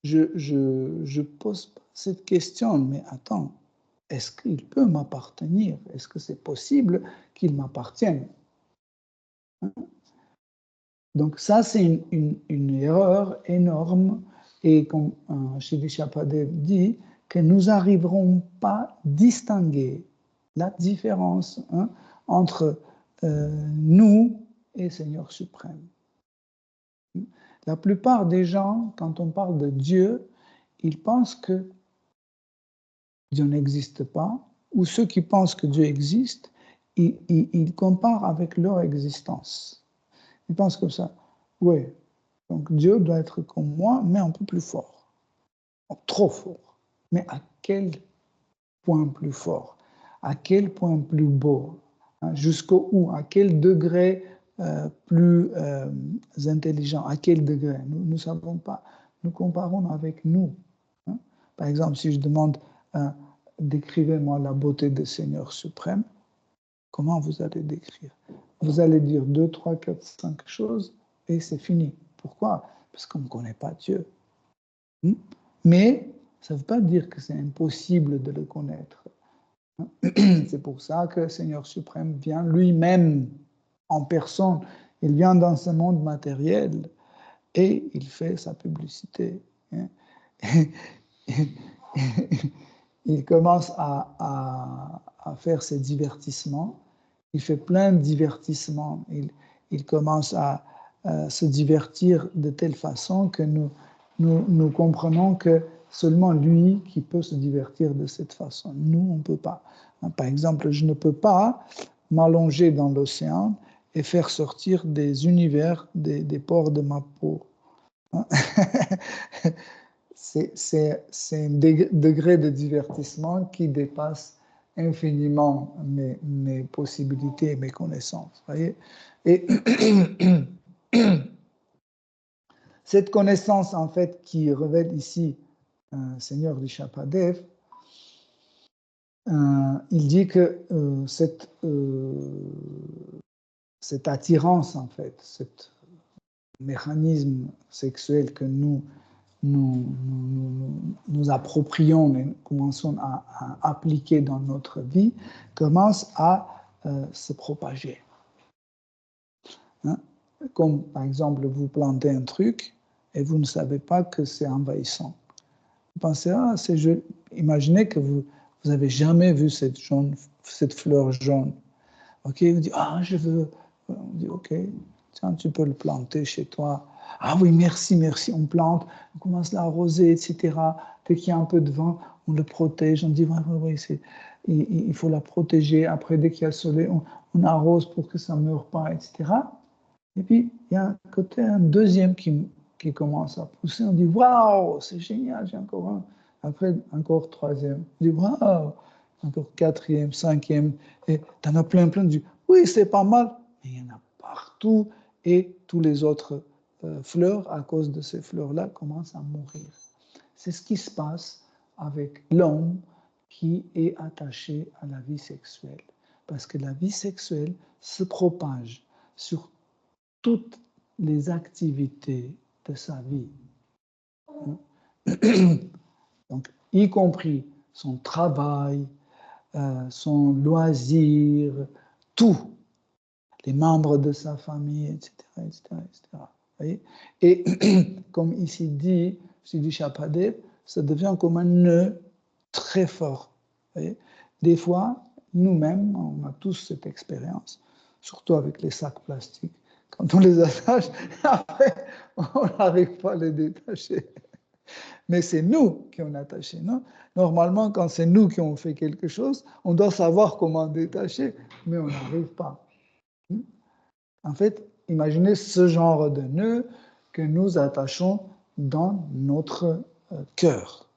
je pose cette question, mais attends, est-ce qu'il peut m'appartenir? Est-ce que c'est possible qu'il m'appartienne? Donc ça, c'est une erreur énorme, et comme Shri Shapadev dit, que nous n'arriverons pas à distinguer la différence entre nous et Seigneur suprême. La plupart des gens, quand on parle de Dieu, ils pensent que Dieu n'existe pas, ou ceux qui pensent que Dieu existe, ils comparent avec leur existence. Ils pensent comme ça. Oui, donc Dieu doit être comme moi, mais un peu plus fort. Trop fort. Mais à quel point plus fort? À quel point plus beau? Jusqu'où où? À quel degré plus intelligent? À quel degré? Nous ne savons pas. Nous comparons avec nous. Par exemple, si je demande, décrivez-moi la beauté du Seigneur suprême, comment vous allez décrire? Vous allez dire 2, 3, 4, 5 choses et c'est fini. Pourquoi? Parce qu'on ne connaît pas Dieu. Mais ça ne veut pas dire que c'est impossible de le connaître. C'est pour ça que le Seigneur suprême vient lui-même en personne. Il vient dans ce monde matériel et il fait sa publicité. Il commence à faire ses divertissements. Il fait plein de divertissements. Il commence à se divertir de telle façon que nous comprenons que seulement lui qui peut se divertir de cette façon. Nous, on ne peut pas. Par exemple, je ne peux pas m'allonger dans l'océan et faire sortir des univers des pores de ma peau. C'est un degré de divertissement qui dépasse infiniment mes possibilités et mes connaissances. Voyez? Et cette connaissance, en fait, qui révèle ici Seigneur Rishabhadev, il dit que cette attirance, en fait, ce mécanisme sexuel que nous approprions et commençons à appliquer dans notre vie, commence à se propager. Comme par exemple, vous plantez un truc et vous ne savez pas que c'est envahissant. Vous pensez, c'est joli. Imaginez que vous n'avez jamais vu cette fleur jaune. Ok, vous dites, je veux. On dit, ok, tiens, tu peux le planter chez toi. Ah oui, merci, on plante, on commence à l'arroser, etc. Dès qu'il y a un peu de vent, on le protège. On dit, oui, il faut la protéger. Après, dès qu'il y a le soleil, on arrose pour que ça ne meure pas, etc. Et puis, il y a un deuxième qui commence à pousser. On dit, waouh, c'est génial, j'ai encore un. Après, encore troisième. On dit, waouh, encore quatrième, cinquième. Et tu en as plein. On dit, oui, c'est pas mal. Mais il y en a partout. Et tous les autres fleurs, à cause de ces fleurs-là, commencent à mourir. C'est ce qui se passe avec l'homme qui est attaché à la vie sexuelle. Parce que la vie sexuelle se propage sur toutes les activités de sa vie. Donc, y compris son travail, son loisir, tout, les membres de sa famille, etc. etc., etc. Voyez? Et comme ici dit Sidi Shapadev, ça devient comme un nœud très fort. Voyez? Des fois, nous-mêmes, on a tous cette expérience, surtout avec les sacs plastiques. Quand on les attache, après, on n'arrive pas à les détacher. Mais c'est nous qui on attaché, non? Normalement, quand c'est nous qui on fait quelque chose, on doit savoir comment détacher, mais on n'arrive pas. En fait, imaginez ce genre de nœud que nous attachons dans notre cœur.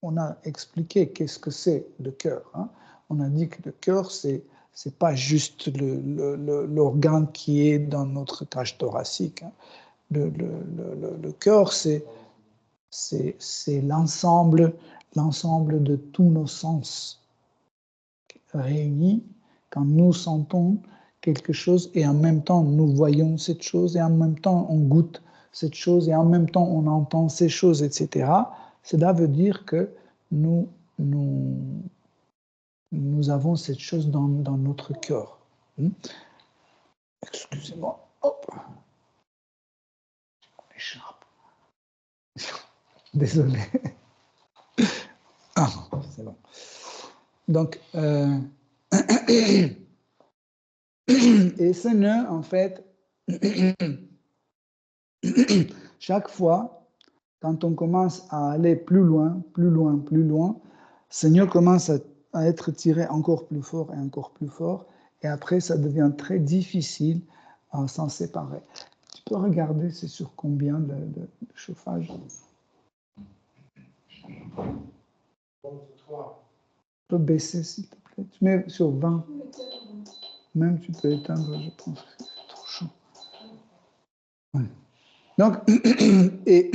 On a expliqué qu'est-ce que c'est le cœur. On a dit que le cœur, c'est pas juste l'organe qui est dans notre cage thoracique. Le cœur, c'est l'ensemble de tous nos sens réunis quand nous sentons quelque chose et en même temps nous voyons cette chose et en même temps on goûte cette chose et en même temps on entend ces choses, etc. Cela veut dire que nous avons cette chose dans notre cœur. Excusez-moi. Hop. Mon écharpe. Désolé. Ah, c'est bon. Donc, et ce nœud, en fait, chaque fois, quand on commence à aller plus loin, ce nœud commence à être tiré encore plus fort, et après, ça devient très difficile à s'en séparer. Tu peux regarder, c'est sur combien de chauffage? 3. Tu peux baisser, s'il te plaît. Tu mets sur 20. Même tu peux éteindre, je pense que c'est trop chaud. Ouais. Donc, et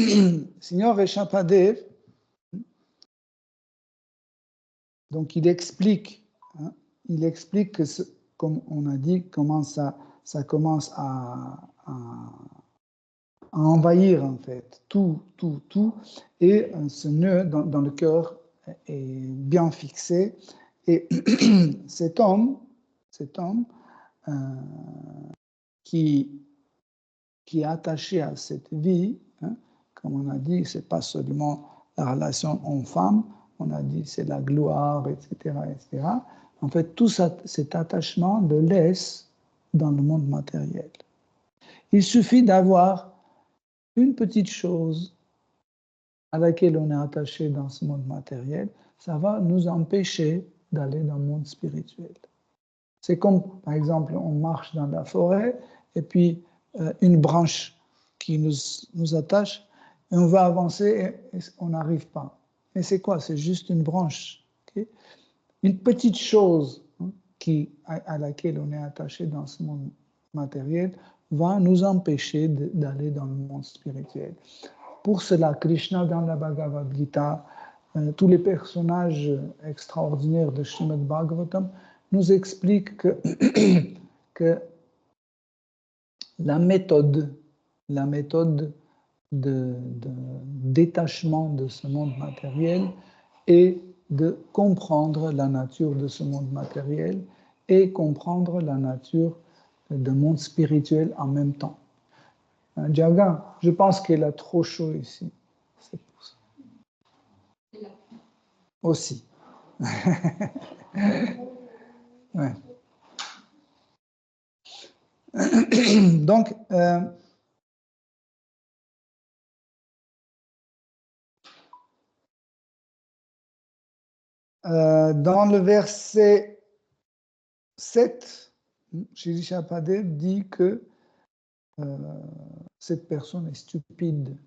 Signor Reshapadev, donc il explique que, comme on a dit, comment ça commence à envahir en fait tout, et ce nœud dans le cœur est bien fixé, et cet homme qui est attaché à cette vie, comme on a dit, c'est pas seulement la relation homme-femme, on a dit c'est la gloire, etc., etc. En fait, tout cet attachement le laisse dans le monde matériel. Il suffit d'avoir une petite chose à laquelle on est attaché dans ce monde matériel, ça va nous empêcher d'aller dans le monde spirituel. C'est comme, par exemple, on marche dans la forêt et puis une branche qui nous attache et on va avancer et on n'arrive pas. Et c'est quoi? C'est juste une branche. Okay? Une petite chose à laquelle on est attaché dans ce monde matériel va nous empêcher d'aller dans le monde spirituel. Pour cela, Krishna, dans la Bhagavad Gita, tous les personnages extraordinaires de Srimad Bhagavatam nous expliquent que la méthode de détachement de ce monde matériel est de comprendre la nature de ce monde matériel et comprendre la nature du monde spirituel en même temps. Jaga, je pense qu'il a trop chaud ici. C'est pour ça. Aussi. Ouais. Donc, dans le verset 7, Shri Shapadev dit que cette personne est stupide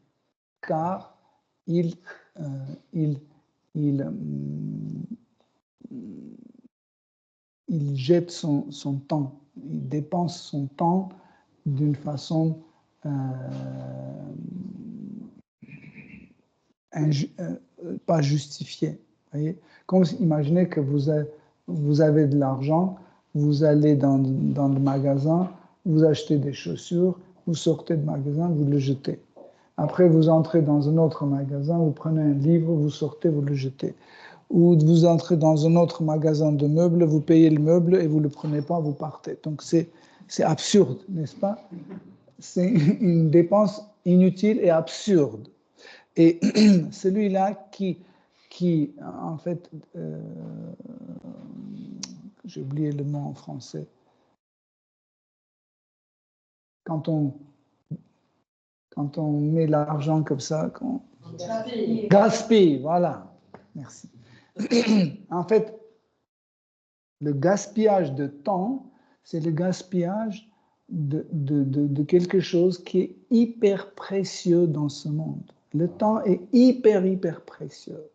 car il jette son temps, il dépense son temps d'une façon pas justifié. Voyez, comme imaginez que vous avez de l'argent, vous allez dans le magasin, vous achetez des chaussures, vous sortez du magasin, vous le jetez. Après, vous entrez dans un autre magasin, vous prenez un livre, vous sortez, vous le jetez. Ou vous entrez dans un autre magasin de meubles, vous payez le meuble et vous ne le prenez pas, vous partez. Donc c'est absurde, n'est-ce pas? C'est une dépense inutile et absurde. Et celui-là qui en fait, j'ai oublié le mot en français, quand on met l'argent comme ça, gaspille, voilà, merci. En fait, le gaspillage de temps, c'est le gaspillage de quelque chose qui est hyper précieux dans ce monde. Le temps est hyper précieux.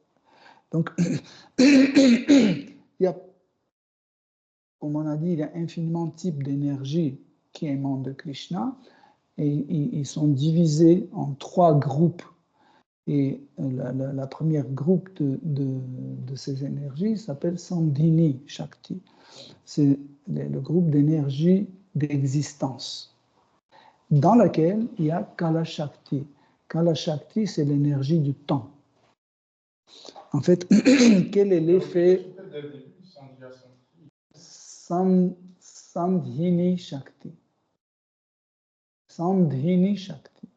Donc, il y a, comme on a dit, il y a infiniment de types d'énergie qui émanent de Krishna et ils sont divisés en 3 groupes. Et la première groupe de ces énergies s'appelle Sandhini Shakti. C'est le groupe d'énergie d'existence, dans laquelle il y a Kala Shakti. Kala Shakti, c'est l'énergie du temps. En fait, quel est l'effet Sandhini Shakti. Sandhini Shakti.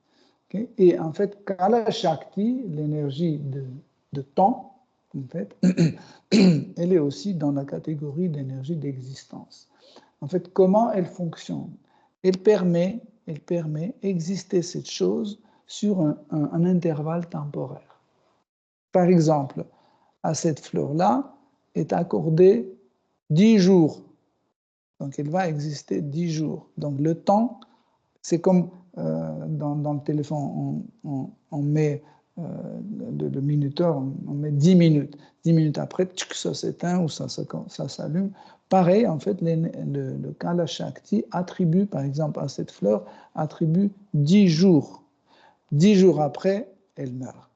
Okay? Et en fait, Kala Shakti, l'énergie de temps, en fait, elle est aussi dans la catégorie d'énergie d'existence. En fait, comment elle fonctionne? Elle permet d'exister cette chose sur un intervalle temporaire. Par exemple, à cette fleur-là est accordé 10 jours. Donc, elle va exister 10 jours. Donc, le temps, c'est comme dans le téléphone, on met le minuteur, on met 10 minutes. 10 minutes après, ça s'éteint ou ça s'allume. Pareil, en fait, le Kala Shakti attribue, par exemple, à cette fleur, attribue 10 jours. 10 jours après, elle meurt.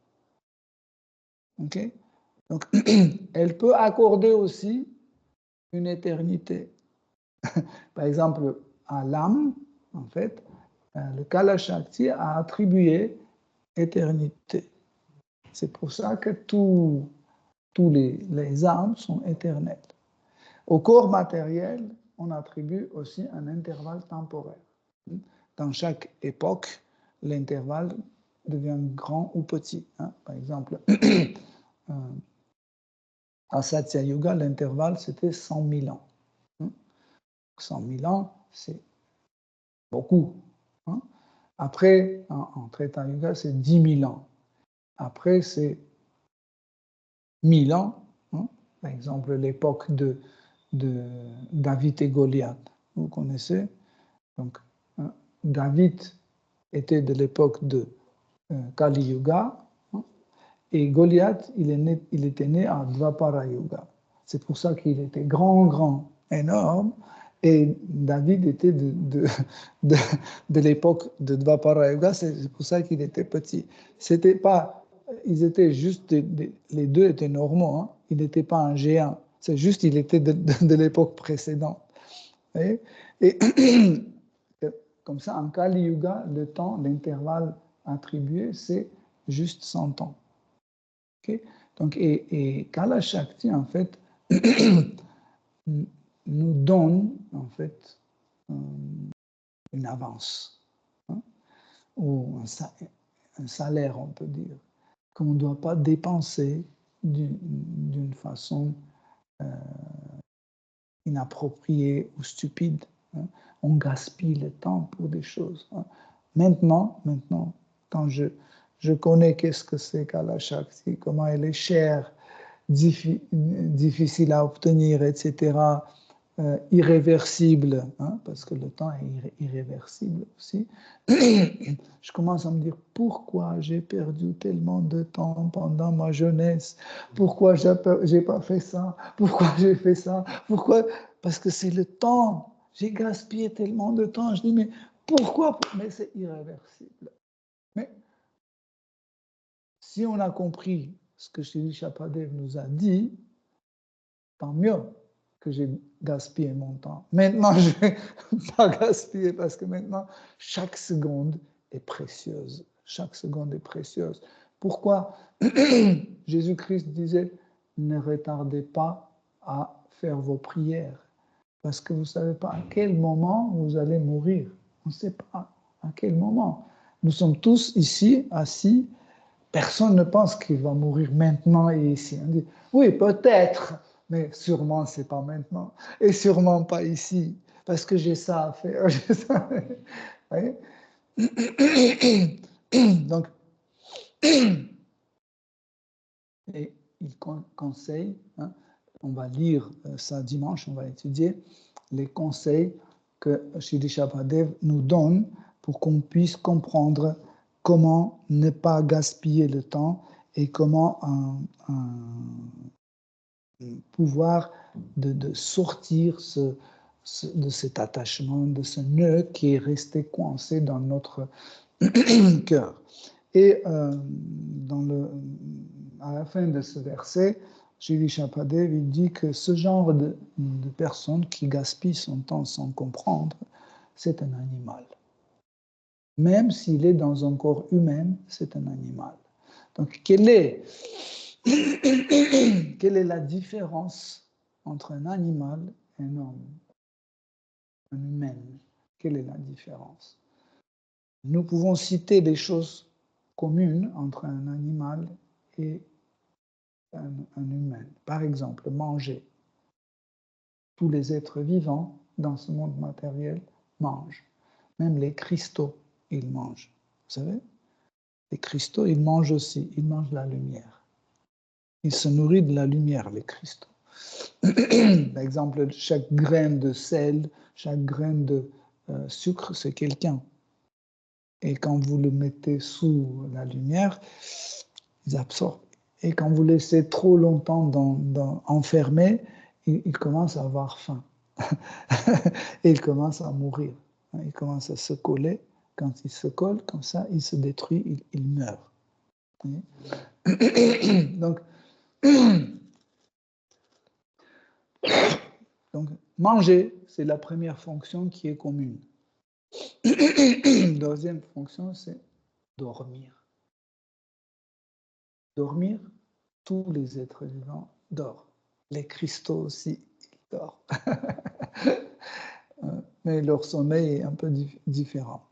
Okay? Donc, elle peut accorder aussi une éternité. Par exemple, à l'âme, en fait, le Kala Shakti a attribué éternité. C'est pour ça que tous les âmes sont éternelles. Au corps matériel, on attribue aussi un intervalle temporaire. Dans chaque époque, l'intervalle devient grand ou petit. Par exemple, à Satya Yuga, l'intervalle, c'était 100 000 ans. 100 000 ans, c'est beaucoup. Après, en Treta Yuga, c'est 10 000 ans. Après, c'est 1000 ans. Par exemple, l'époque de David et Goliath. Vous connaissez? Donc, David était de l'époque de Kali Yuga et Goliath, il était né à Dvapara Yuga. C'est pour ça qu'il était grand, énorme. Et David était de l'époque de Dvapara Yuga, c'est pour ça qu'il était petit. C'était pas, ils étaient juste, les deux étaient normaux, il n'était pas un géant. C'est juste qu'il était de l'époque précédente. Et comme ça, en Kali Yuga, le temps, l'intervalle attribué, c'est juste 100 ans. Okay? Donc, et Kala Shakti, en fait, nous donne, en fait, une avance, ou un salaire, on peut dire, qu'on ne doit pas dépenser d'une façon inappropriée ou stupide. On gaspille le temps pour des choses. Maintenant, quand je connais qu'est-ce que c'est Kala Shakti, comment elle est chère, difficile à obtenir, etc., irréversible, parce que le temps est irréversible aussi, je commence à me dire pourquoi j'ai perdu tellement de temps pendant ma jeunesse, pourquoi j'ai pas fait ça, pourquoi j'ai fait ça, pourquoi, parce que c'est le temps, j'ai gaspillé tellement de temps, je dis mais Pourquoi? Mais c'est irréversible. Mais si on a compris ce que Shri Shapadev nous a dit, tant mieux que j'ai gaspillé mon temps. Maintenant, je ne vais pas gaspiller parce que maintenant, chaque seconde est précieuse. Chaque seconde est précieuse. Pourquoi? Jésus-Christ disait, ne retardez pas à faire vos prières parce que vous ne savez pas à quel moment vous allez mourir. On ne sait pas à quel moment. Nous sommes tous ici, assis. Personne ne pense qu'il va mourir maintenant et ici. On dit, oui, peut-être, mais sûrement, ce n'est pas maintenant. Et sûrement pas ici, parce que j'ai ça à faire. Donc, et il conseille, hein, on va lire ça dimanche, on va étudier les conseils que Shri Shapadev nous donne pour qu'on puisse comprendre comment ne pas gaspiller le temps et comment pouvoir de sortir de cet attachement, de ce nœud qui est resté coincé dans notre cœur. Et à la fin de ce verset, Shri Shapadev il dit que ce genre de personne qui gaspille son temps sans comprendre, c'est un animal. Même s'il est dans un corps humain, c'est un animal. Donc, quelle est la différence entre un animal et un homme, un humain? Quelle est la différence? Nous pouvons citer des choses communes entre un animal et un humain. Par exemple, manger. Tous les êtres vivants dans ce monde matériel mangent. Même les cristaux, ils mangent. Vous savez? Les cristaux, ils mangent aussi. Ils mangent la lumière. Ils se nourrissent de la lumière, les cristaux. Par exemple, chaque graine de sel, chaque graine de sucre, c'est quelqu'un. Et quand vous le mettez sous la lumière, ils absorbent. Et quand vous laissez trop longtemps enfermé, il commence à avoir faim. Et il commence à mourir. Il commence à se coller. Quand il se colle, comme ça, il se détruit, il meurt. Donc, manger, c'est la première fonction qui est commune. Deuxième fonction, c'est dormir. Dormir, tous les êtres vivants dorment. Les cristaux aussi, ils dorment. Mais leur sommeil est un peu différent.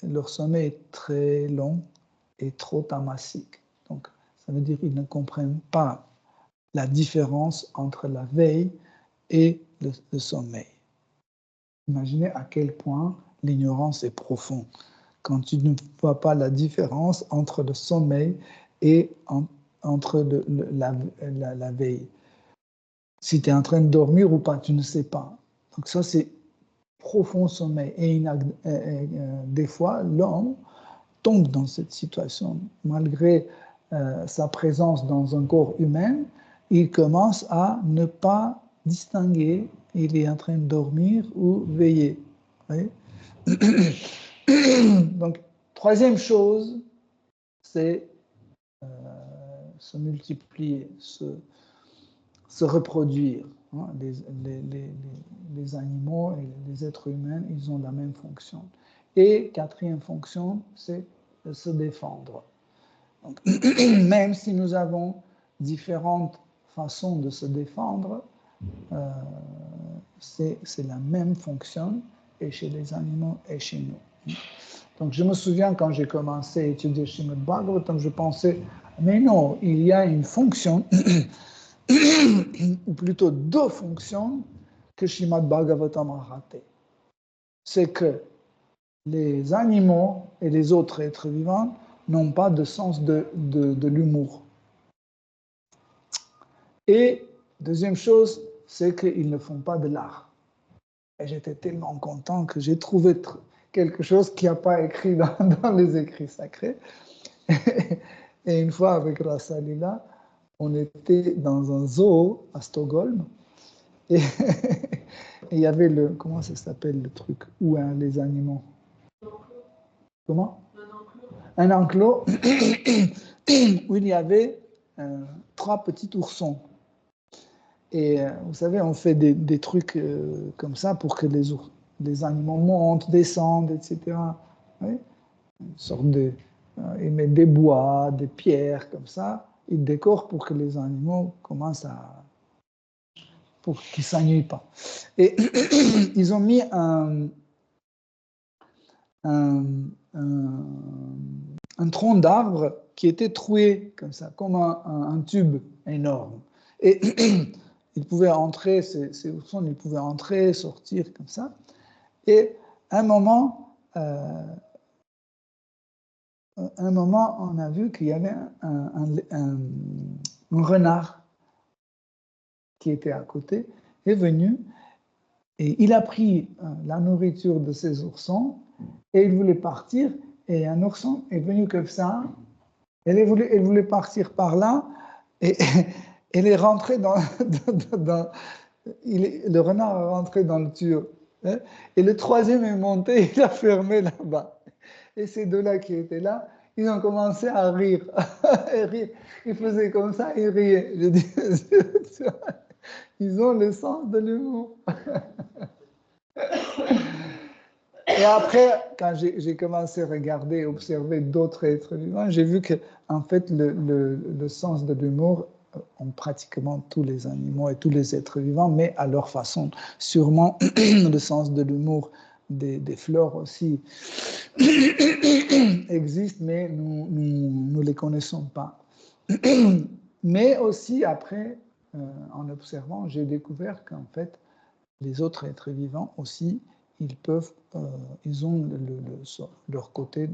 Leur sommeil est très long et trop tamasique. Donc, ça veut dire qu'ils ne comprennent pas la différence entre la veille et le sommeil. Imaginez à quel point l'ignorance est profonde quand tu ne vois pas la différence entre le sommeil et entre la veille. Si tu es en train de dormir ou pas, tu ne sais pas. Donc ça, c'est profond sommeil. Et des fois, l'homme tombe dans cette situation. Malgré sa présence dans un corps humain, il commence à ne pas distinguer, il est en train de dormir ou veiller. Oui? Donc, troisième chose, c'est se multiplier, se reproduire. Hein? Les animaux et les êtres humains, ils ont la même fonction. Et quatrième fonction, c'est se défendre. Donc, même si nous avons différentes façons de se défendre, c'est la même fonction, et chez les animaux et chez nous. Donc, je me souviens quand j'ai commencé à étudier Srimad Bhagavatam, je pensais, mais non, il y a une fonction, ou plutôt deux fonctions, que Srimad Bhagavatam a ratées. C'est que les animaux et les autres êtres vivants n'ont pas de sens de l'humour. Et deuxième chose, c'est qu'ils ne font pas de l'art. Et j'étais tellement content que j'ai trouvé quelque chose qui n'a pas écrit dans les écrits sacrés. Et une fois avec Rasalila, on était dans un zoo à Stockholm. Et il y avait le, comment ça s'appelle le truc, où hein, les animaux? Comment? Un enclos où il y avait 3 petits oursons. Et vous savez, on fait des trucs comme ça pour que les animaux montent, descendent, etc. Oui, une sorte de, ils mettent des bois, des pierres comme ça, ils décorent pour que les animaux commencent à, pour qu'ils ne s'ennuient pas. Et ils ont mis un tronc d'arbre qui était troué comme ça, comme un tube énorme. Et ils pouvaient entrer, ces oursons, ils pouvaient entrer, sortir comme ça. Et à un moment, on a vu qu'il y avait un renard qui était à côté, est venu, et il a pris la nourriture de ces oursons, et il voulait partir, et un ourson est venu comme ça, elle voulait partir par là, et elle est rentrée le renard est rentré dans le tuyau. Hein, et le troisième est monté, il a fermé là-bas. Et ces deux-là qui étaient là, ils ont commencé à rire. Ils faisaient comme ça, ils riaient. Je dis, ils ont le sens de l'humour. Et après, quand j'ai commencé à regarder, observer d'autres êtres vivants, j'ai vu que, en fait, le sens de l'humour ont pratiquement tous les animaux et tous les êtres vivants, mais à leur façon. Sûrement, le sens de l'humour des fleurs aussi existe, mais nous ne les connaissons pas. Mais aussi, après, en observant, j'ai découvert qu'en fait, les autres êtres vivants aussi, ils ont leur côté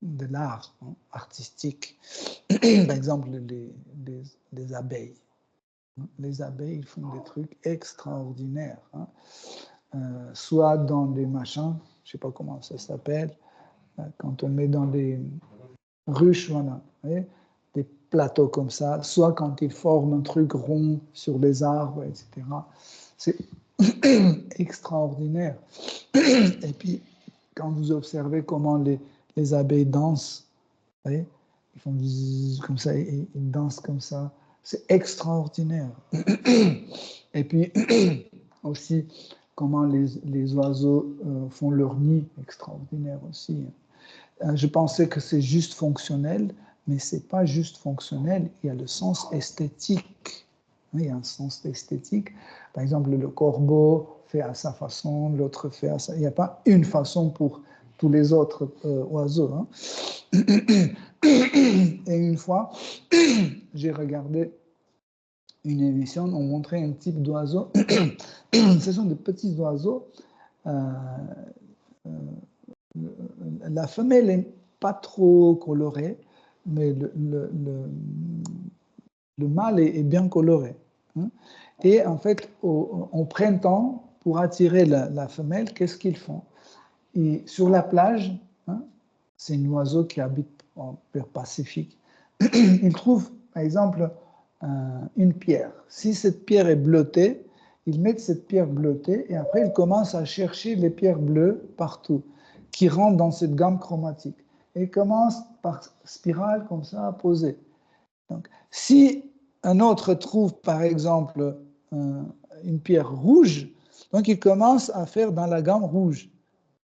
de l'art artistique. Par exemple, les abeilles. Les abeilles, ils font des trucs extraordinaires. Soit dans des machins, je ne sais pas comment ça s'appelle, quand on met dans des ruches, voilà, des plateaux comme ça, soit quand ils forment un truc rond sur les arbres, etc. C'est extraordinaire. Et puis, quand vous observez comment les abeilles dansent, vous voyez, ils font comme ça, ils dansent comme ça, c'est extraordinaire. Et puis, aussi, comment les oiseaux font leur nid, extraordinaire aussi. Je pensais que c'est juste fonctionnel, mais ce n'est pas juste fonctionnel, il y a le sens esthétique. Il y a un sens esthétique. Par exemple, le corbeau fait à sa façon, l'autre fait à sa... Il n'y a pas une façon pour tous les autres oiseaux. Hein. Et une fois, j'ai regardé une émission, on montrait un type d'oiseau. Ce sont des petits oiseaux. La femelle n'est pas trop colorée, mais le mâle est bien coloré. Hein. Et en fait, au printemps, pour attirer la femelle, qu'est-ce qu'ils font? Sur la plage, hein, c'est un oiseau qui habite en mer Pacifique, ils trouvent, par exemple, une pierre. Si cette pierre est bleutée, ils mettent cette pierre bleutée et après, ils commencent à chercher les pierres bleues partout, qui rentrent dans cette gamme chromatique. Et ils commencent par spirale comme ça à poser. Donc, si un autre trouve, par exemple, une pierre rouge, donc il commence à faire dans la gamme rouge.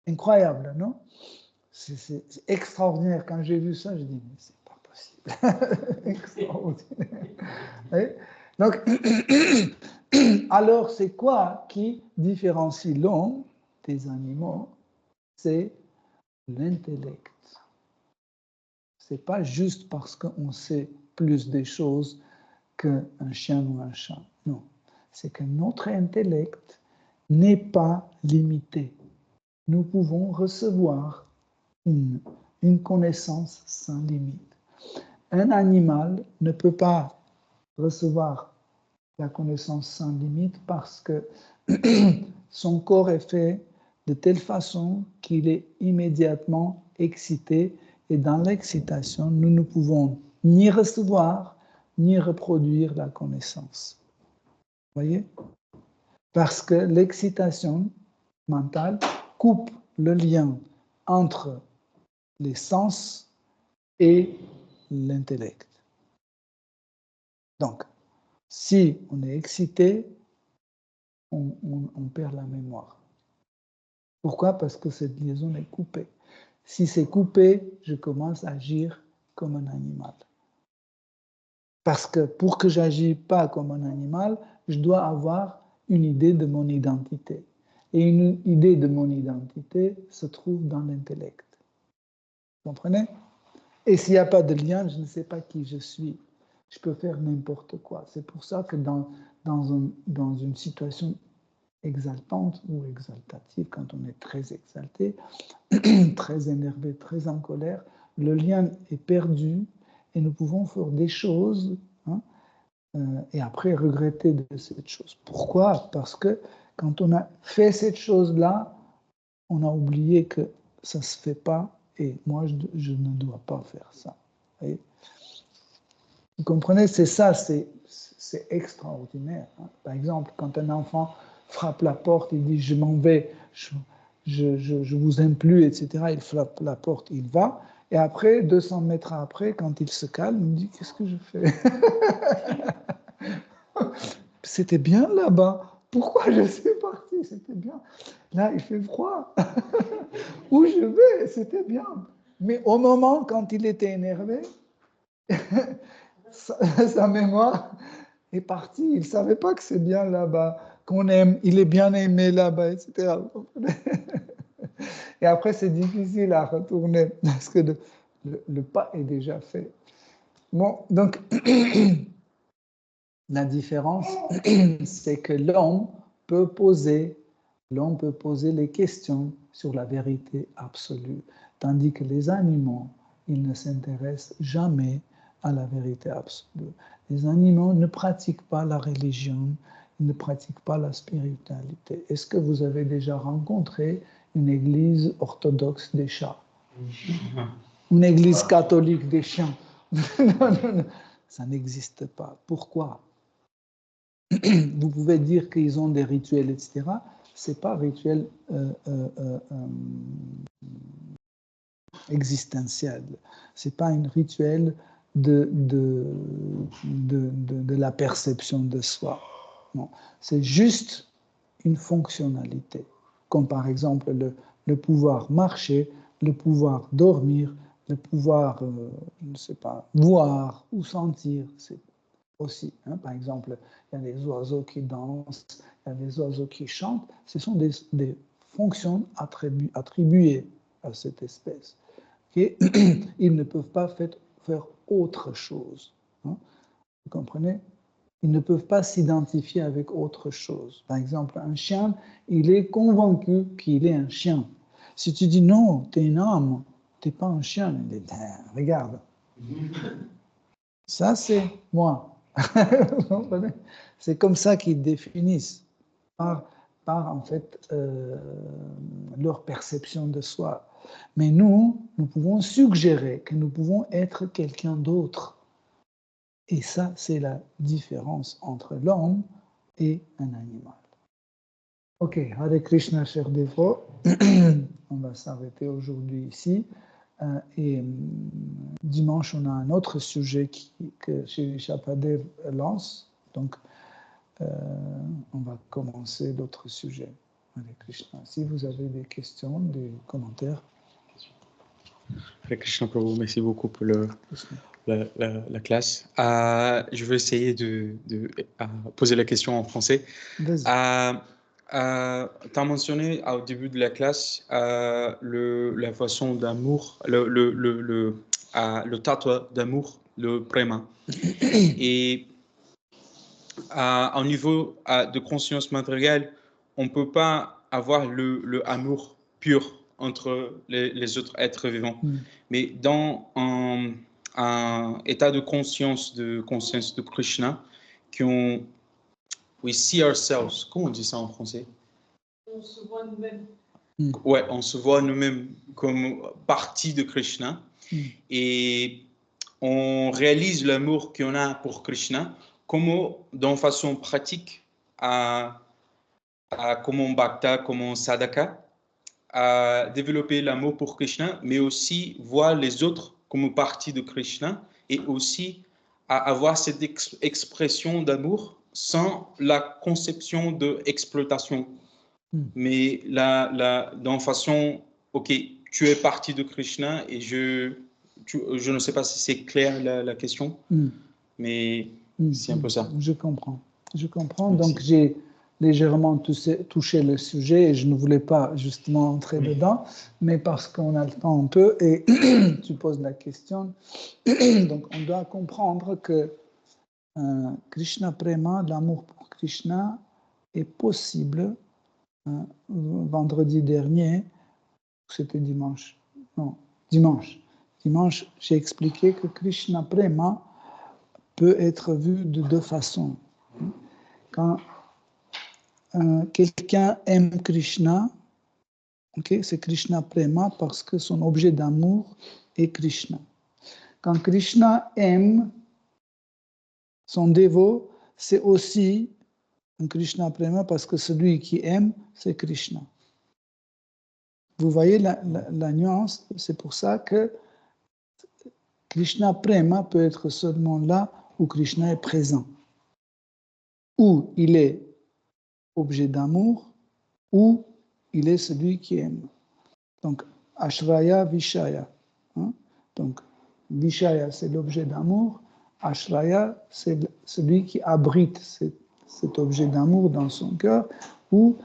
Incroyable, non? C'est extraordinaire. Quand j'ai vu ça, je dis, mais c'est pas possible. Extraordinaire. Oui? Donc, alors, c'est quoi qui différencie l'homme des animaux? C'est l'intellect. C'est pas juste parce qu'on sait plus des choses qu'un chien ou un chat. Non, c'est que notre intellect n'est pas limité. Nous pouvons recevoir une connaissance sans limite. Un animal ne peut pas recevoir la connaissance sans limite parce que son corps est fait de telle façon qu'il est immédiatement excité et dans l'excitation, nous ne pouvons ni recevoir ni reproduire la connaissance. Vous voyez? Parce que l'excitation mentale coupe le lien entre les sens et l'intellect. Donc, si on est excité, on perd la mémoire. Pourquoi? Parce que cette liaison est coupée. Si c'est coupé, je commence à agir comme un animal. Parce que pour que j'agisse pas comme un animal, je dois avoir une idée de mon identité. Et une idée de mon identité se trouve dans l'intellect. Vous comprenez? Et s'il n'y a pas de lien, je ne sais pas qui je suis. Je peux faire n'importe quoi. C'est pour ça que dans une situation exaltante ou exaltative, quand on est très exalté, très énervé, très en colère, le lien est perdu et nous pouvons faire des choses et après regretter de cette chose. Pourquoi? Parce que quand on a fait cette chose-là, on a oublié que ça ne se fait pas et moi, je ne dois pas faire ça. Vous comprenez? C'est ça, c'est extraordinaire. Par exemple, quand un enfant frappe la porte, il dit « je m'en vais, je vous aime plus », etc. Il frappe la porte, il va. Et après, 200 mètres après, quand il se calme, il me dit « qu'est-ce que je fais ?» C'était bien là-bas. Pourquoi je suis parti? C'était bien. Là, il fait froid. Où je vais? C'était bien. Mais au moment, quand il était énervé, sa mémoire est partie. Il ne savait pas que c'est bien là-bas, qu'on aime, il est bien aimé là-bas, etc. Et après, c'est difficile à retourner parce que le pas est déjà fait. Bon, donc, la différence, c'est que l'homme peut poser les questions sur la vérité absolue, tandis que les animaux, ils ne s'intéressent jamais à la vérité absolue. Les animaux ne pratiquent pas la religion, ils ne pratiquent pas la spiritualité. Est-ce que vous avez déjà rencontré une église orthodoxe des chats? Une église catholique des chiens? Non, ça n'existe pas. Pourquoi? Vous pouvez dire qu'ils ont des rituels, etc. Ce n'est pas rituel existentiel. Ce n'est pas un rituel de la perception de soi. Non. C'est juste une fonctionnalité, comme par exemple le pouvoir marcher, le pouvoir dormir, le pouvoir, je ne sais pas, voir ou sentir. C'est aussi. Par exemple, il y a des oiseaux qui dansent, il y a des oiseaux qui chantent. Ce sont des fonctions attribuées à cette espèce. Okay? Ils ne peuvent pas faire autre chose. Vous comprenez? Ils ne peuvent pas s'identifier avec autre chose. Par exemple, un chien, il est convaincu qu'il est un chien. Si tu dis non, tu es une âme, tu n'es pas un chien, il dit, regarde. Ça, c'est moi. C'est comme ça qu'ils définissent par en fait leur perception de soi. Mais nous pouvons suggérer que nous pouvons être quelqu'un d'autre. Et ça, c'est la différence entre l'homme et un animal. Ok, Hare Krishna, cher dévot. On va s'arrêter aujourd'hui ici. Et dimanche, on a un autre sujet que Shri Shapadev lance. Donc, on va commencer d'autres sujets. Hare Krishna. Si vous avez des questions, des commentaires. Hare Krishna Prabhu, merci beaucoup pour la classe. Je vais essayer de poser la question en français. Tu as mentionné au début de la classe la façon d'amour, le tattva d'amour, le prema. Et au niveau de conscience matérielle, on ne peut pas avoir le amour pur entre les autres êtres vivants. Mais dans un état de conscience de Krishna, we see ourselves. Comment on dit ça en français? On se voit nous-mêmes. Ouais, on se voit nous-mêmes comme partie de Krishna. Et on réalise l'amour qu'on a pour Krishna. Comment, d'une façon pratique, comme en bhakta, comme en sadhaka, à développer l'amour pour Krishna, mais aussi voir les autres comme partie de Krishna et aussi à avoir cette expression d'amour sans la conception d'exploitation. Mais dans façon, ok, tu es partie de Krishna et je ne sais pas si c'est clair la question, mais c'est un peu ça. Je comprends. Merci. Donc, j'ai légèrement touché le sujet et je ne voulais pas justement entrer dedans, mais parce qu'on a le temps un peu et tu poses la question. Donc, on doit comprendre que Krishna Prema, l'amour pour Krishna, est possible. Vendredi dernier, c'était dimanche. Non, dimanche. Dimanche, j'ai expliqué que Krishna Prema peut être vu de deux façons. Quand quelqu'un aime Krishna, okay, c'est Krishna Prema parce que son objet d'amour est Krishna. Quand Krishna aime son dévot, c'est aussi un Krishna Prema parce que celui qui aime, c'est Krishna. Vous voyez la nuance, c'est pour ça que Krishna Prema peut être seulement là où Krishna est présent, où il est objet d'amour, où il est celui qui aime. Donc, Ashraya, Vishaya. Donc, Vishaya, c'est l'objet d'amour. Ashraya, c'est celui qui abrite cet objet d'amour dans son cœur, ou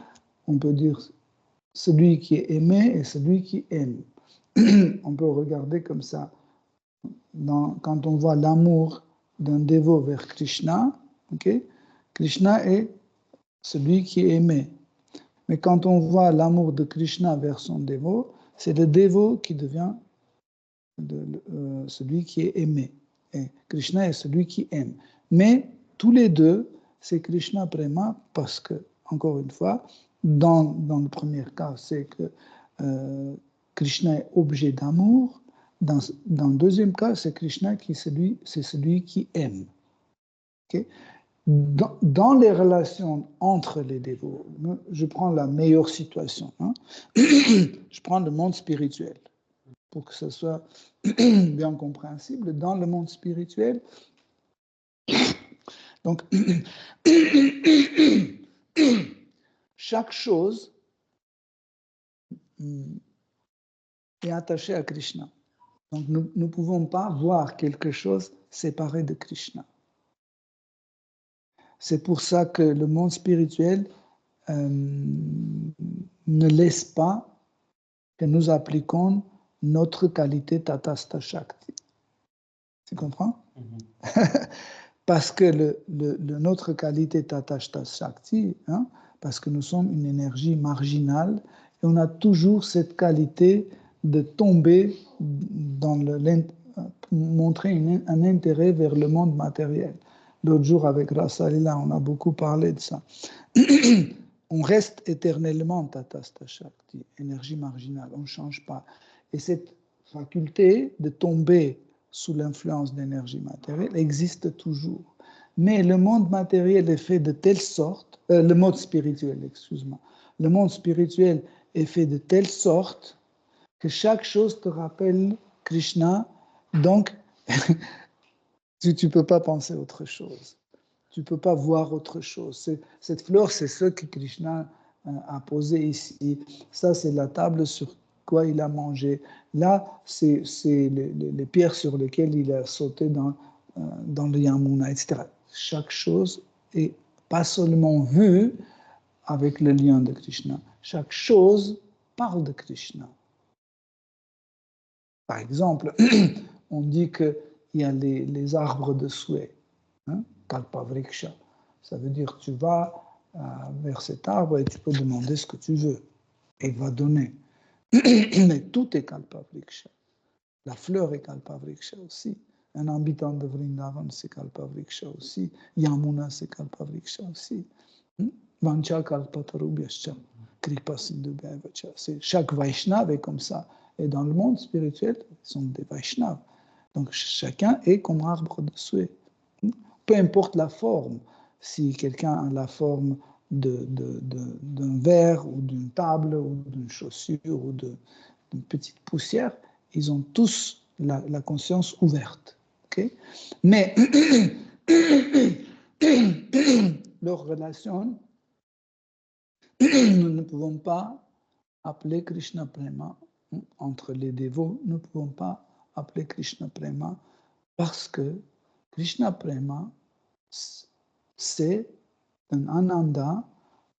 on peut dire celui qui est aimé et celui qui aime. On peut regarder comme ça. Quand on voit l'amour d'un dévot vers Krishna, okay, Krishna est celui qui est aimé. Mais quand on voit l'amour de Krishna vers son dévot, c'est le dévot qui devient celui qui est aimé. Et Krishna est celui qui aime. Mais tous les deux, c'est Krishna Prema parce que, encore une fois, dans le premier cas, c'est que Krishna est objet d'amour. Dans le deuxième cas, c'est Krishna c'est celui qui aime. Okay? Dans les relations entre les dévots, je prends la meilleure situation. Je prends le monde spirituel pour que ce soit bien compréhensible. Dans le monde spirituel, donc, chaque chose est attachée à Krishna. Donc, nous ne pouvons pas voir quelque chose séparé de Krishna. C'est pour ça que le monde spirituel ne laisse pas que nous appliquions notre qualité Tatastha Shakti. Tu comprends? Parce que notre qualité Tatastha Shakti, parce que nous sommes une énergie marginale, et on a toujours cette qualité de tomber montrer un intérêt vers le monde matériel. L'autre jour, avec Rasalila, on a beaucoup parlé de ça. On reste éternellement Tatastha Shakti, énergie marginale, on ne change pas. Et cette faculté de tomber sous l'influence d'énergie matérielle existe toujours. Mais le monde matériel est fait de telle sorte, le monde spirituel, excuse-moi, le monde spirituel est fait de telle sorte que chaque chose te rappelle Krishna, donc tu ne peux pas penser autre chose. Tu ne peux pas voir autre chose. Cette fleur, c'est ce que Krishna a posé ici. Ça, c'est la table sur quoi il a mangé. Là, c'est les pierres sur lesquelles il a sauté dans le Yamuna, etc. Chaque chose est pas seulement vue avec le lien de Krishna. Chaque chose parle de Krishna. Par exemple, on dit qu'il y a les arbres de souhait, Kalpavriksha. Ça veut dire que tu vas vers cet arbre et tu peux demander ce que tu veux. Et il va donner. Mais tout est Kalpavriksha. La fleur est Kalpavriksha aussi. Un habitant de Vrindavan, c'est Kalpavriksha aussi. Yamuna, c'est Kalpavriksha aussi. Vancha Kalpatarubhyascha, Kripa Sindhubhyavacha. Chaque Vaishnava est comme ça. Et dans le monde spirituel, ils sont des Vaishnavas. Donc chacun est comme arbre de souhait. Peu importe la forme. Si quelqu'un a la forme d'un verre ou d'une table ou d'une chaussure ou d'une petite poussière, ils ont tous la conscience ouverte. Okay? Mais leur relation, nous ne pouvons pas appeler Krishna Prema. Entre les dévots, nous ne pouvons pas appeler Krishna Prema parce que Krishna Prema, c'est un ananda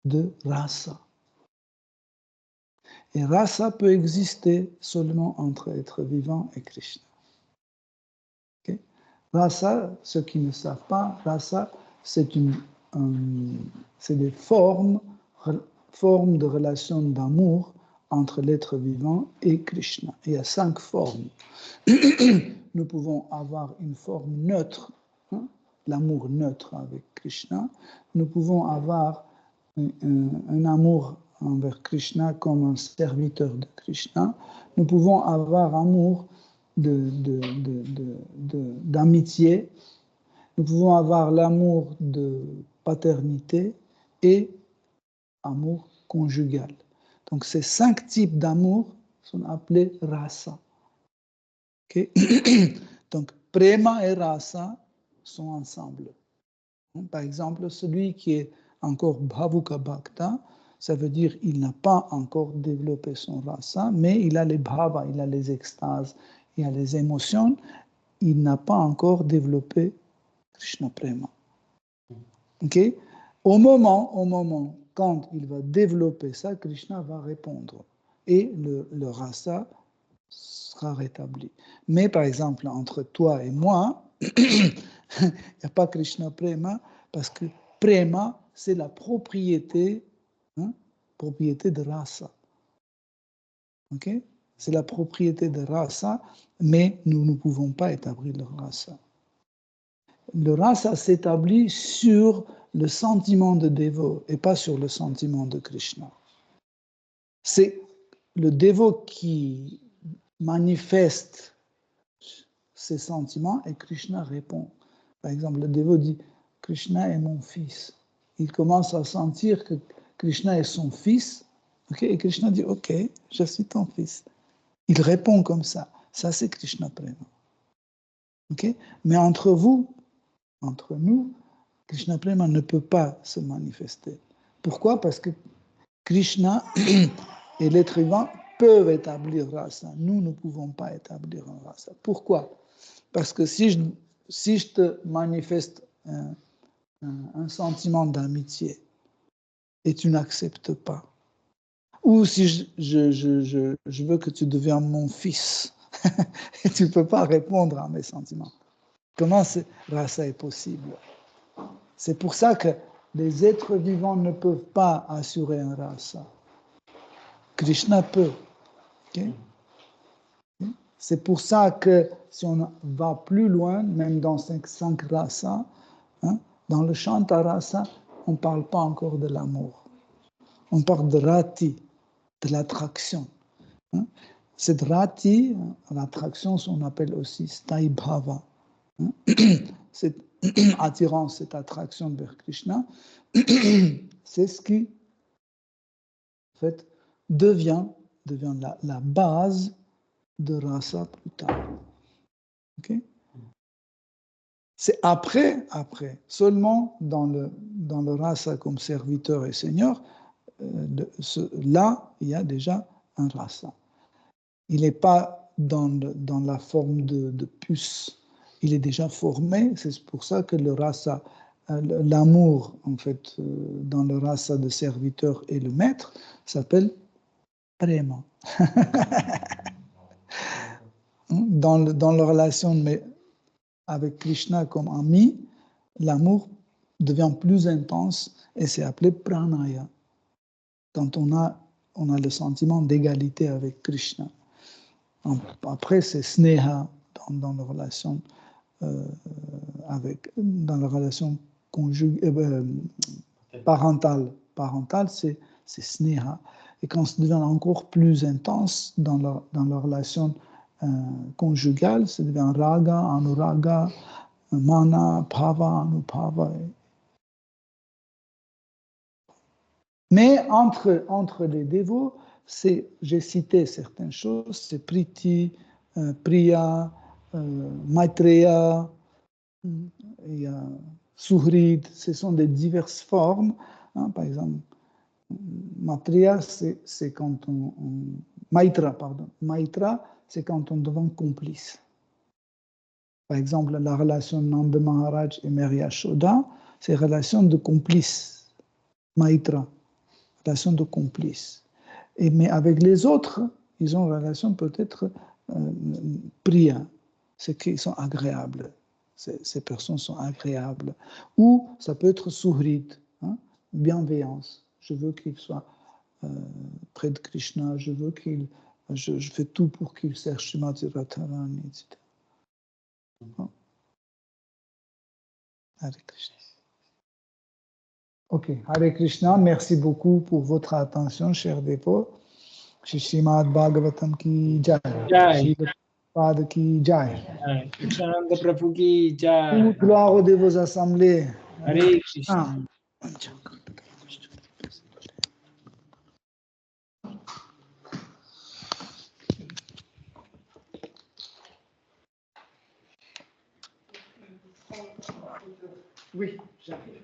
de rasa. Et rasa peut exister seulement entre êtres vivants et Krishna. Okay? Rasa, ceux qui ne savent pas, rasa, c'est des formes de relations d'amour entre l'être vivant et Krishna. Il y a 5 formes. Nous pouvons avoir une forme neutre, l'amour neutre avec Krishna. Nous pouvons avoir un amour envers Krishna comme un serviteur de Krishna. Nous pouvons avoir amour d'amitié. Nous pouvons avoir l'amour de paternité et amour conjugal. Donc, ces 5 types d'amour sont appelés rasa. Okay? Donc, prema et rasa sont ensemble. Par exemple, celui qui est encore bhavuka bhakta, ça veut dire qu'il n'a pas encore développé son rasa, mais il a les bhava, il a les extases, il a les émotions, il n'a pas encore développé Krishna prema. Okay? Au moment, quand il va développer ça, Krishna va répondre et le rasa sera rétabli. Mais par exemple, entre toi et moi, il n'y a pas Krishna Prema parce que Prema, c'est la propriété de rasa. Okay? C'est la propriété de rasa, mais nous ne pouvons pas établir le rasa. Le rasa s'établit sur le sentiment de dévot et pas sur le sentiment de Krishna. C'est le dévot qui manifeste ses sentiments et Krishna répond. Par exemple, le dévot dit « Krishna est mon fils ». Il commence à sentir que Krishna est son fils, okay, et Krishna dit « Ok, je suis ton fils ». Il répond comme ça. Ça, c'est Krishna Prema. Okay? Mais entre nous, Krishna Prema ne peut pas se manifester. Pourquoi? Parce que Krishna et l'être vivant peuvent établir rasa. Nous ne pouvons pas établir un rasa. Pourquoi? Parce que si je te manifeste un sentiment d'amitié et tu n'acceptes pas, ou si je veux que tu deviennes mon fils et tu ne peux pas répondre à mes sentiments, comment rasa est possible? C'est pour ça que les êtres vivants ne peuvent pas assurer un rasa. Krishna peut. Okay? C'est pour ça que si on va plus loin, même dans 5 rasas, dans le Shanta rasa, on ne parle pas encore de l'amour. On parle de rati, de l'attraction. Cette rati, l'attraction, on appelle aussi sthai bhava. Cette attirance, cette attraction vers Krishna, c'est ce qui, en fait, devient la base de rasa plus tard. Okay? C'est après, seulement dans le rasa comme serviteur et seigneur, là, il y a déjà un rasa. Il n'est pas dans la forme de puce. Il est déjà formé. C'est pour ça que le rasa, l'amour, en fait, dans le rasa de serviteur et le maître, s'appelle prema. Dans la relation avec Krishna comme ami, l'amour devient plus intense et c'est appelé pranaya. Quand on a le sentiment d'égalité avec Krishna. Après, c'est sneha dans la relation dans la relation parentale. Parentale, c'est sneha. Et quand ça devient encore plus intense dans la relation conjugale, ça devient raga, anuraga, mana, bhava, anubhava. Mais entre les dévots, j'ai cité certaines choses, c'est Priti, Priya, Maitreya, il y a Suhrid, ce sont des diverses formes. Hein, par exemple, Maitreya, c'est quand Maitra, pardon. Maitra, c'est quand on devient complice. Par exemple, la relation Nanda Maharaj et Mary Yashoda, c'est une relation de complice. Maitra, relation de complice. Mais avec les autres, ils ont une relation peut-être priya, c'est qu'ils sont agréables. Ces personnes sont agréables. Ou ça peut être suhrid, hein, bienveillance. Je veux qu'il soit près de Krishna, je fais tout pour qu'il cherche Srimati Radharani, etc. Hare Krishna. Ok, Hare Krishna, merci beaucoup pour votre attention, chers dévots. Srimad Bhagavatam ki jai. Jai. Prabhupada ki jai. Krishnananda Prabhu ki jai. Toute gloire aux dévots assemblés. Hare Krishna. Oui, j'arrive.